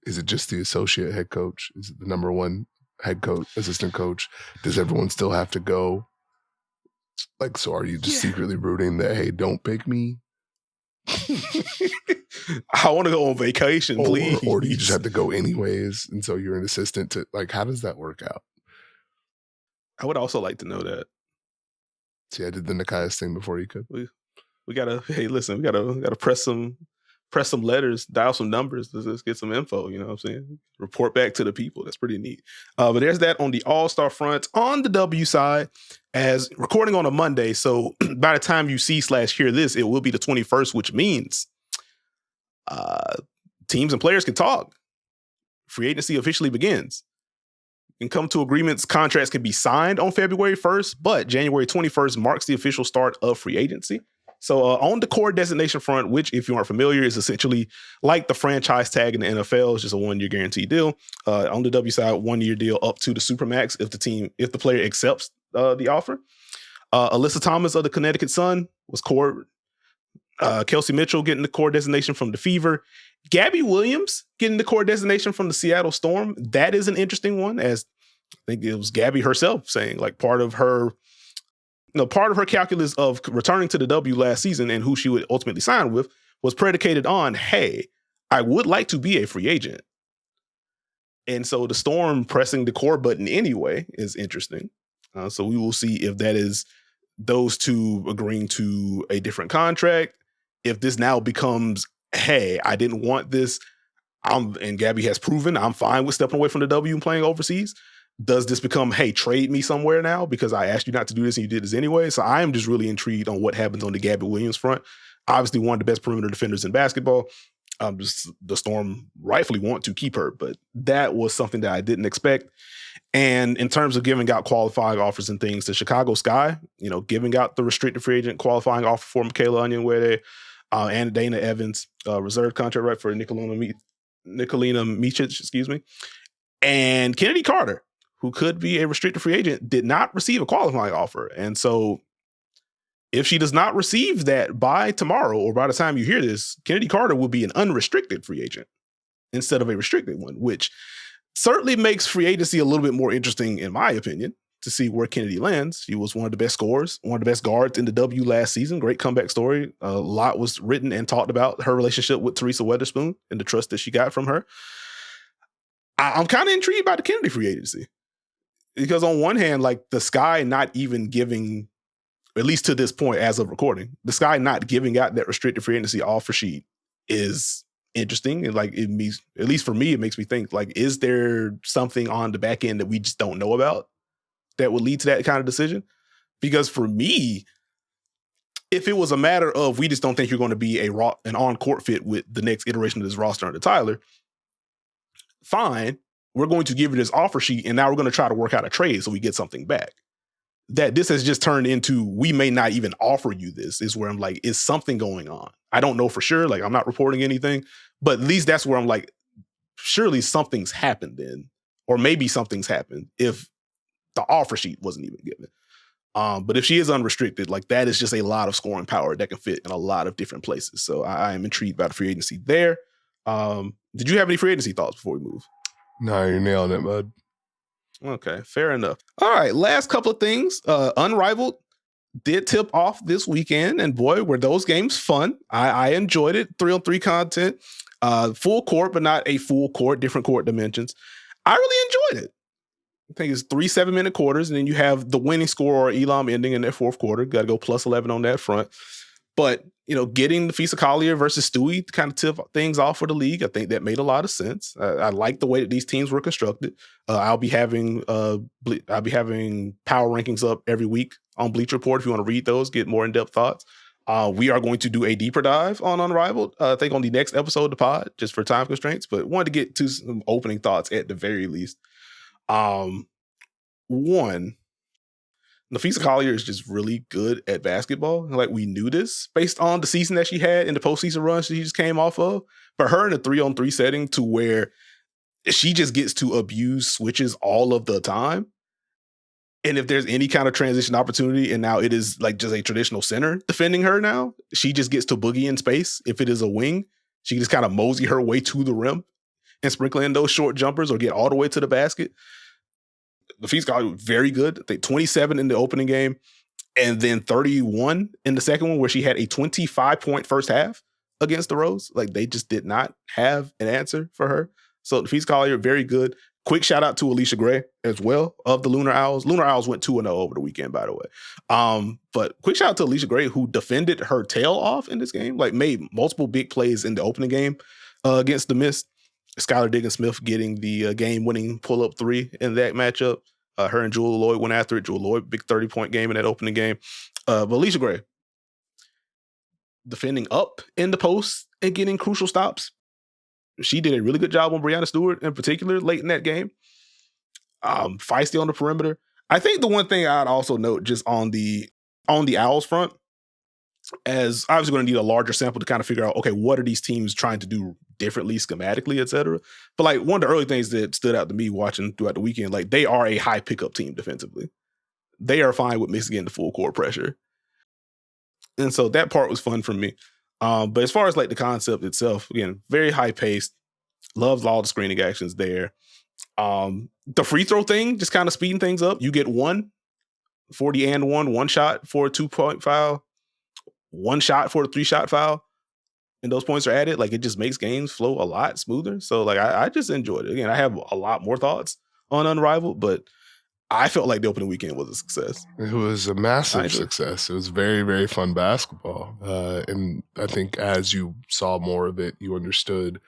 is it just the associate head coach? Is it the number 1 head coach, assistant coach? Does everyone still have to go? Like, so are you just secretly rooting that, hey, don't pick me? I want to go on vacation, please. Or do you just have to go anyways? And so you're an assistant to, like, how does that work out? I would also like to know that. See, I did the Nekias thing before you could. We gotta, hey, listen, we gotta press some letters, dial some numbers, let's get some info, you know what I'm saying? Report back to the people. That's pretty neat. But there's that on the All-Star front. On the W side, as recording on a Monday, so by the time you see/hear this, it will be the 21st, which means teams and players can talk. Free agency officially begins. You can come to agreements, contracts can be signed on February 1st, but January 21st marks the official start of free agency. So on the core designation front, which if you aren't familiar is essentially like the franchise tag in the NFL, it's just a 1-year guaranteed deal. On the W side, 1-year deal up to the Supermax if the player accepts the offer. Alyssa Thomas of the Connecticut Sun was core. Kelsey Mitchell getting the core designation from the Fever. Gabby Williams getting the core designation from the Seattle Storm. That is an interesting one, as I think it was Gabby herself saying, like, part of her calculus of returning to the W last season and who she would ultimately sign with was predicated on, hey, I would like to be a free agent. And so the Storm pressing the core button anyway is interesting. So we will see if that is those two agreeing to a different contract. If this now becomes, hey, I didn't want this, and Gabby has proven I'm fine with stepping away from the W and playing overseas. Does this become, hey, trade me somewhere now because I asked you not to do this and you did this anyway? So I am just really intrigued on what happens on the Gabby Williams front. Obviously, one of the best perimeter defenders in basketball. The Storm rightfully want to keep her, but that was something that I didn't expect. And in terms of giving out qualifying offers and things, the Chicago Sky, giving out the restricted free agent qualifying offer for Michaela Onyenwere and Dana Evans, reserve contract right for Nicolina Micic, and Kennedy Carter, who could be a restricted free agent, did not receive a qualifying offer. And so if she does not receive that by tomorrow or by the time you hear this, Kennedy Carter will be an unrestricted free agent instead of a restricted one, which certainly makes free agency a little bit more interesting, in my opinion, to see where Kennedy lands. She was one of the best scorers, one of the best guards in the W last season. Great comeback story. A lot was written and talked about her relationship with Teresa Weatherspoon and the trust that she got from her. I'm kind of intrigued by the Kennedy free agency. Because on one hand, like the Sky not even giving, at least to this point as of recording, the Sky not giving out that restricted free agency offer sheet is interesting. And like it means, at least for me, it makes me think, like, is there something on the back end that we just don't know about that would lead to that kind of decision? Because for me, if it was a matter of we just don't think you're going to be an on-court fit with the next iteration of this roster under Tyler, fine. We're going to give you this offer sheet, and now we're going to try to work out a trade so we get something back. That this has just turned into, we may not even offer you this, is where I'm like, is something going on? I don't know for sure. Like, I'm not reporting anything, but at least that's where I'm like, surely something's happened then, or maybe something's happened if the offer sheet wasn't even given. But if she is unrestricted, like that is just a lot of scoring power that can fit in a lot of different places. So I am intrigued by the free agency there. Did you have any free agency thoughts before we move? No, you're nailing it, bud. Okay, fair enough. All right, last couple of things. Unrivaled did tip off this weekend, and boy, were those games fun. I enjoyed it. 3-on-3 content, full court, but not a full court, different court dimensions. I really enjoyed it. I think it's 3 7-minute quarters, and then you have the winning score or Elam ending in that fourth quarter. Got to go plus 11 on that front. But, getting Nafisa Collier versus Stewie to kind of tip things off for the league, I think that made a lot of sense. I like the way that these teams were constructed. I'll be having power rankings up every week on Bleacher Report. If you want to read those, get more in-depth thoughts. We are going to do a deeper dive on Unrivaled, I think on the next episode of the pod, just for time constraints, but wanted to get to some opening thoughts at the very least. One, Nafisa Collier is just really good at basketball. Like, we knew this based on the season that she had in the postseason run she just came off of. But her in a 3-on-3 setting to where she just gets to abuse switches all of the time. And if there's any kind of transition opportunity, and now it is like just a traditional center defending her now, she just gets to boogie in space. If it is a wing, she can just kind of mosey her way to the rim and sprinkle in those short jumpers or get all the way to the basket. Nafisa Collier was very good. I think 27 in the opening game and then 31 in the second one, where she had a 25-point first half against the Rose. Like, they just did not have an answer for her. So Nafisa Collier, very good. Quick shout out to Alicia Gray as well of the Lunar Owls. Lunar Owls went 2-0 over the weekend, by the way. But quick shout out to Alicia Gray, who defended her tail off in this game, like made multiple big plays in the opening game against the Mist. Skylar Diggins-Smith getting the game-winning pull-up 3 in that matchup. Her and Jewel Lloyd went after it. Jewel Lloyd, big 30-point game in that opening game. But Alicia Gray, defending up in the post and getting crucial stops. She did a really good job on Breanna Stewart in particular late in that game. Feisty on the perimeter. I think the one thing I'd also note just on the Owls front, as obviously going to need a larger sample to kind of figure out, okay, what are these teams trying to do differently, schematically, et cetera. But like, one of the early things that stood out to me watching throughout the weekend, like, they are a high pickup team defensively. They are fine with mixing in the full court pressure. And so that part was fun for me. But as far as like the concept itself, again, very high paced, loves all the screening actions there. The free throw thing, just kind of speeding things up. You get 1 shot for a 2-point foul, 1 shot for a 3-shot foul, and those points are added. Like, it just makes games flow a lot smoother. So like, I just enjoyed it. Again, I have a lot more thoughts on Unrivaled, but I felt like the opening weekend was a success. It was a massive success. It was very, very fun basketball. And I think as you saw more of it, you understood,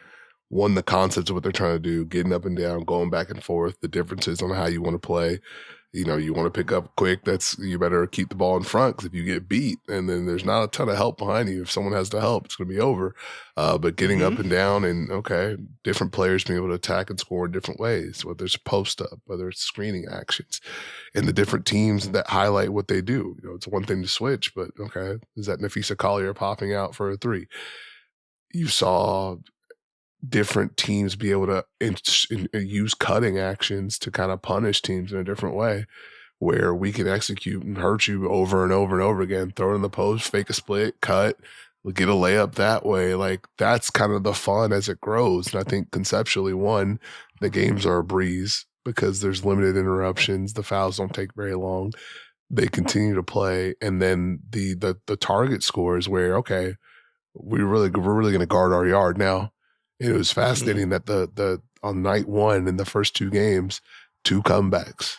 one, the concepts of what they're trying to do, getting up and down, going back and forth, the differences on how you want to play. You want to pick up quick, you better keep the ball in front, because if you get beat and then there's not a ton of help behind you, if someone has to help, it's going to be over. But getting up and down and, different players being able to attack and score in different ways, whether it's post up, whether it's screening actions, and the different teams that highlight what they do. It's one thing to switch, but is that Nafisa Collier popping out for a 3? You saw different teams be able to use cutting actions to kind of punish teams in a different way, where we can execute and hurt you over and over and over again. Throw it in the post, fake a split, cut, get a layup that way. Like, that's kind of the fun as it grows. And I think conceptually, one, the games are a breeze because there's limited interruptions. The fouls don't take very long. They continue to play. And then the target scores where, we're really going to guard our yard now. It was fascinating that the on night 1 in the first 2 games, 2 comebacks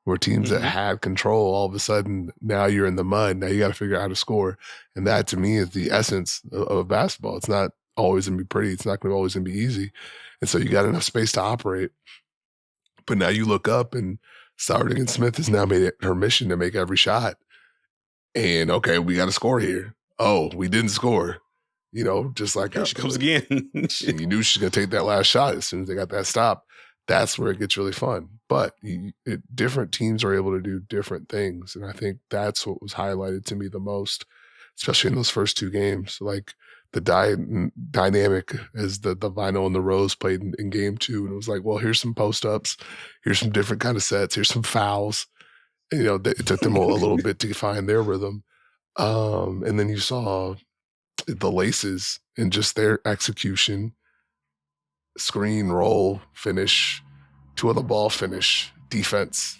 where teams that had control, all of a sudden, now you're in the mud. Now you got to figure out how to score. And that, to me, is the essence of basketball. It's not always going to be pretty. It's not always going to be easy. And so you got enough space to operate. But now you look up, and Skylar Diggins-Smith has now made it her mission to make every shot. And, we got to score here. Oh, we didn't score. Just like here she comes again. You knew she's going to take that last shot as soon as they got that stop. That's where it gets really fun. But different teams are able to do different things. And I think that's what was highlighted to me the most, especially in those first 2 games. Like, the dynamic as the Vinyl and the Rose played in game 2. And it was like, well, here's some post-ups. Here's some different kind of sets. Here's some fouls. And, it took them a little bit to find their rhythm. And then you saw the Laces and just their execution, screen, roll, finish, 2 on the ball, finish, defense,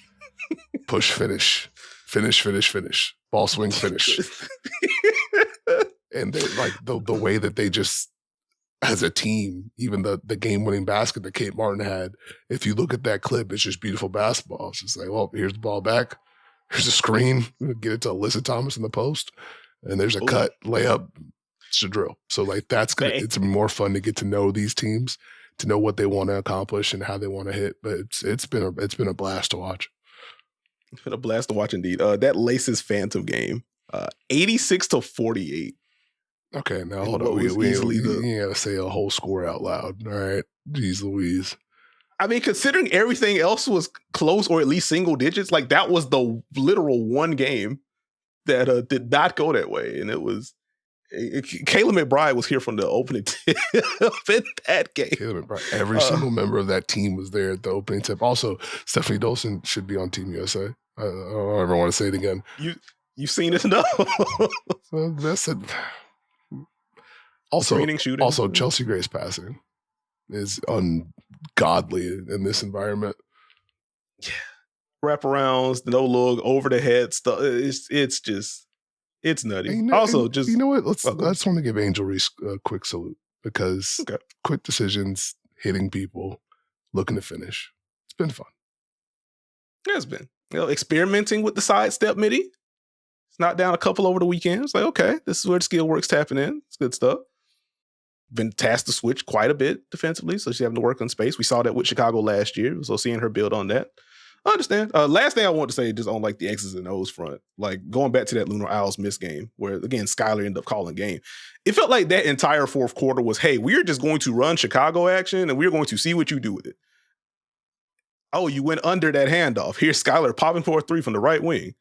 push, finish, ball swing, finish. And they, like the way that they just as a team, even the game-winning basket that Kate Martin had, if you look at that clip, it's just beautiful basketball. It's just like, well, here's the ball back. Here's a screen. Get it to Alyssa Thomas in the post. And there's a cut, layup. It's a drill. So, like, it's more fun to get to know these teams, to know what they want to accomplish and how they want to hit. But it's been a blast to watch. It's been a blast to watch indeed. That Laces Phantom game, 86-48. Okay, now hold on. We gotta say a whole score out loud. All right. Jeez Louise. I mean, considering everything else was close or at least single digits, like that was the literal one game that did not go that way. And it was Kayla McBride was here from the opening tip in that game. Kayla McBride. Every single member of that team was there at the opening tip. Also, Stephanie Dolson should be on Team USA. I don't ever want to say it again. You've seen it enough. That's it. Also, shooting. Chelsea Gray's passing is ungodly in this environment. Yeah, wraparounds, no look, over the head stuff. It's nutty. You know what? I just want to give Angel Reese a quick salute because quick decisions, hitting people, looking to finish. It's been fun. Yeah, it's been experimenting with the sidestep midi. It's knocked down a couple over the weekend. It's like, okay, this is where the skill work's tapping in. It's good stuff. Been tasked to switch quite a bit defensively, so she's having to work on space. We saw that with Chicago last year, so seeing her build on that. I understand. Last thing I want to say, just on like the X's and O's front, like going back to that Lunar Owls miss game, where again Skylar ended up calling game. It felt like that entire fourth quarter was, hey, we're just going to run Chicago action and we're going to see what you do with it. Oh, you went under that handoff. Here's Skylar popping for a three from the right wing.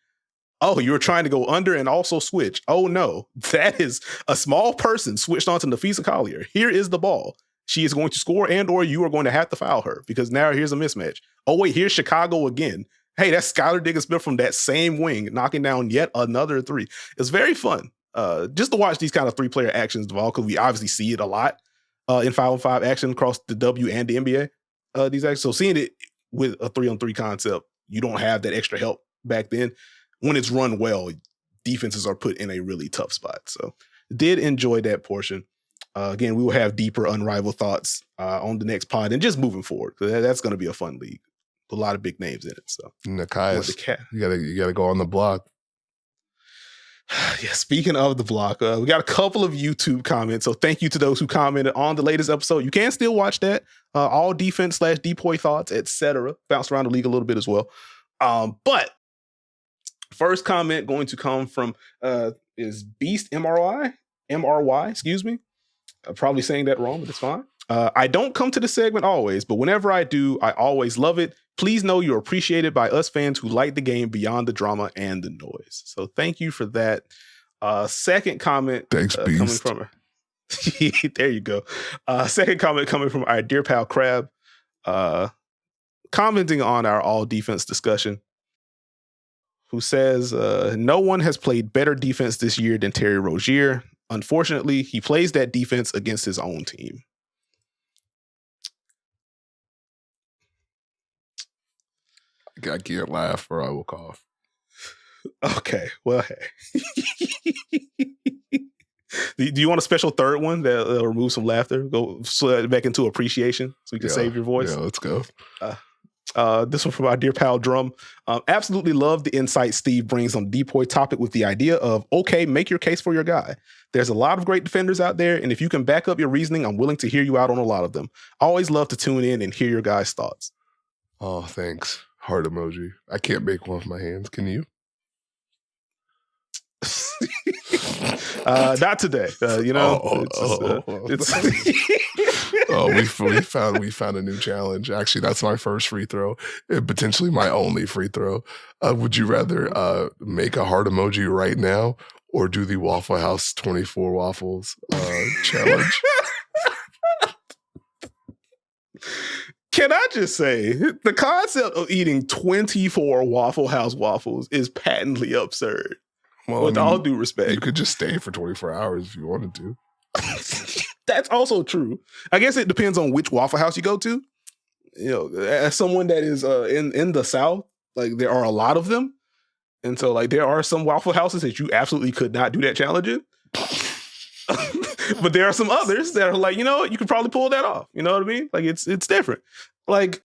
Oh, you were trying to go under and also switch. Oh, no. That is a small person switched onto Nafisa Collier. Here is the ball. She is going to score and or you are going to have to foul her because now here's a mismatch. Oh, wait, here's Chicago again. Hey, that's Skylar Diggins-Smith from that same wing knocking down yet another three. It's very fun just to watch these kind of three-player actions devolve because we obviously see it a lot in 5-on-5 action across the W and the NBA. These actions. So seeing it with a 3-on-3 concept, you don't have that extra help back then. When it's run well, defenses are put in a really tough spot. So did enjoy that portion. Again, we will have deeper Unrivaled thoughts on the next pod and just moving forward. That's going to be a fun league. A lot of big names in it. So Nekias, you gotta go on the block. Yeah, speaking of the block, we got a couple of YouTube comments. So thank you to those who commented on the latest episode. You can still watch that. All defense / depoy thoughts, etc. Bounced around the league a little bit as well. But first comment going to come from is Beast MRY, excuse me. I'm probably saying that wrong, but it's fine. I don't come to the segment always, but whenever I do, I always love it. Please know you're appreciated by us fans who like the game beyond the drama and the noise. So thank you for that. Second comment coming from her. There you go. Second comment coming from our dear pal Crab, commenting on our all defense discussion, who says, no one has played better defense this year than Terry Rozier. Unfortunately, he plays that defense against his own team. I can't laugh or I will cough. Okay, well, hey. Do you want a special third one that'll remove some laughter? Go back into appreciation so you can save your voice? Yeah, let's go. This one from our dear pal Drum. Absolutely love the insight Steve brings on the depoy topic with the idea of, okay, make your case for your guy. There's a lot of great defenders out there, and if you can back up your reasoning, I'm willing to hear you out on a lot of them. Always love to tune in and hear your guys' thoughts. Oh, thanks. Heart emoji. I can't make one with my hands. Can you? Not today. We found a new challenge. Actually, that's my first free throw, and potentially my only free throw. Would you rather make a heart emoji right now or do the Waffle House 24 waffles challenge? Can I just say, the concept of eating 24 Waffle House waffles is patently absurd. Well, with all due respect. You could just stay for 24 hours if you wanted to. That's also true. I guess it depends on which Waffle House you go to. You know, as someone that is in the South, like there are a lot of them. And so like there are some Waffle Houses that you absolutely could not do that challenge in. But there are some others that are like, you know what, you could probably pull that off. You know what I mean? Like it's different. Like,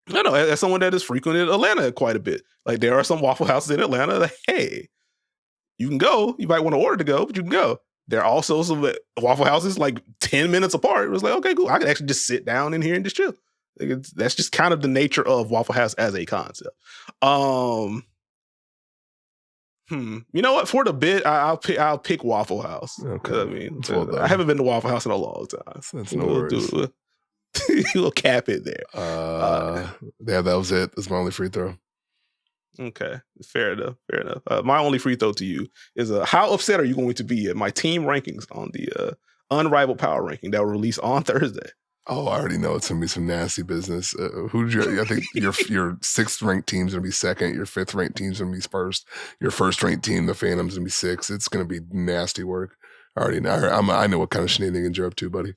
I don't know, as someone that has frequented Atlanta quite a bit, like there are some Waffle Houses in Atlanta that, hey, you can go. You might want to order to go, but you can go. There are also some Waffle Houses like 10 minutes apart. It was like, okay, cool. I can actually just sit down in here and just chill. Like that's just kind of the nature of Waffle House as a concept. You know what? For the bit, I'll pick Waffle House. Okay. I mean, I haven't been to Waffle House in a long time. That's no worries. We'll cap it there. Yeah, that was it. That's my only free throw. Okay, fair enough. My only free throw to you is how upset are you going to be at my team rankings on the Unrivaled Power Ranking that will release on Thursday? Oh, I already know it's gonna be some nasty business. I think your sixth ranked team's gonna be second. Your fifth ranked team's gonna be first. Your first ranked team, the Phantom's gonna be sixth. It's gonna be nasty work. I already know. I know what kind of shenanigans you're up to, buddy.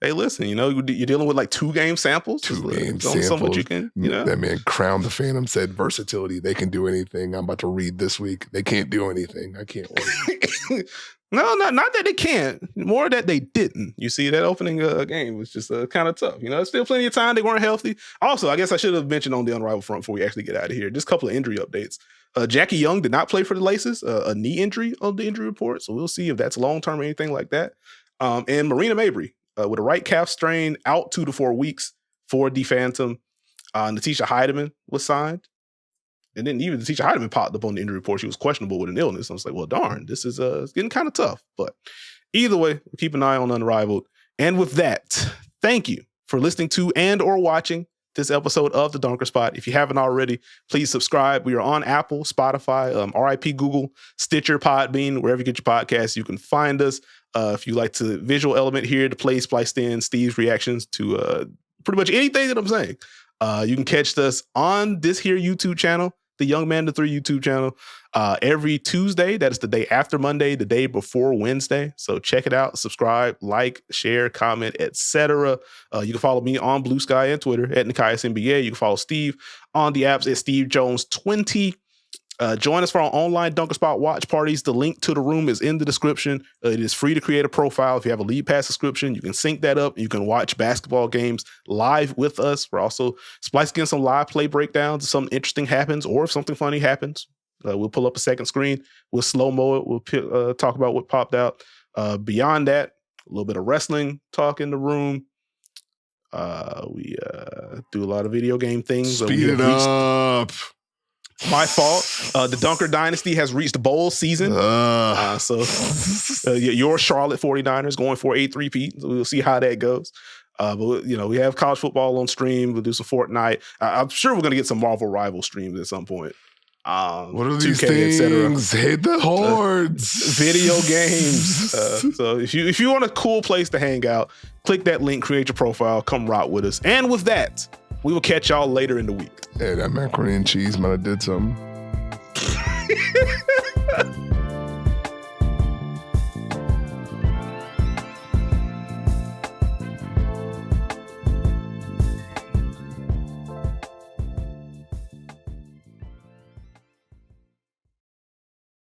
Hey, listen, you know, you're dealing with like 2 game samples. 2 game samples. You can, you know? That man crowned the Phantom, said versatility. They can do anything. I'm about to read this week. They can't do anything. I can't wait. No, not that they can't. More that they didn't. You see, that opening game was just kind of tough. You know, there's still plenty of time. They weren't healthy. Also, I guess I should have mentioned on the Unrivaled front before we actually get out of here, just a couple of injury updates. Jackie Young did not play for the Laces, a knee injury on the injury report. So we'll see if that's long-term or anything like that. And Marina Mabry, with a right calf strain, out 2 to 4 weeks for the Phantom. Natisha Heidemann was signed. And then even Natisha Heidemann popped up on the injury report. She was questionable with an illness. I was like, well, darn, this is it's getting kind of tough. But either way, keep an eye on Unrivaled. And with that, thank you for listening to and or watching this episode of The Dunker Spot. If you haven't already, please subscribe. We are on Apple, Spotify, RIP Google, Stitcher, Podbean, wherever you get your podcasts, you can find us. If you like the visual element here to play spliced in Steve's reactions to pretty much anything that I'm saying, you can catch us on this here YouTube channel, the Young Man to 3 YouTube channel, every Tuesday. That is the day after Monday, the day before Wednesday. So check it out, subscribe, like, share, comment, etc. You can follow me on Blue Sky and Twitter at Nekias NBA. You can follow Steve on the apps at Steve Jones 20. Join us for our online Dunker Spot watch parties. The link to the room is in the description. It is free to create a profile. If you have a League Pass subscription, you can sync that up. You can watch basketball games live with us. We're also splicing in some live play breakdowns if something interesting happens or if something funny happens. We'll pull up a second screen. We'll slow-mo it. We'll talk about what popped out. Beyond that, a little bit of wrestling talk in the room. We do a lot of video game things. Speed it up. My fault. The Dunker Dynasty has reached bowl season. So your Charlotte 49ers going for a 3-peat. So we'll see how that goes. But you know, we have college football on stream. We'll do some Fortnite. I'm sure we're going to get some Marvel Rival streams at some point. What are these 2K, things? Hit the hordes. Video games. So if you want a cool place to hang out, click that link, create your profile, come rock with us. And with that, we will catch y'all later in the week. Hey, that macaroni and cheese might have did something.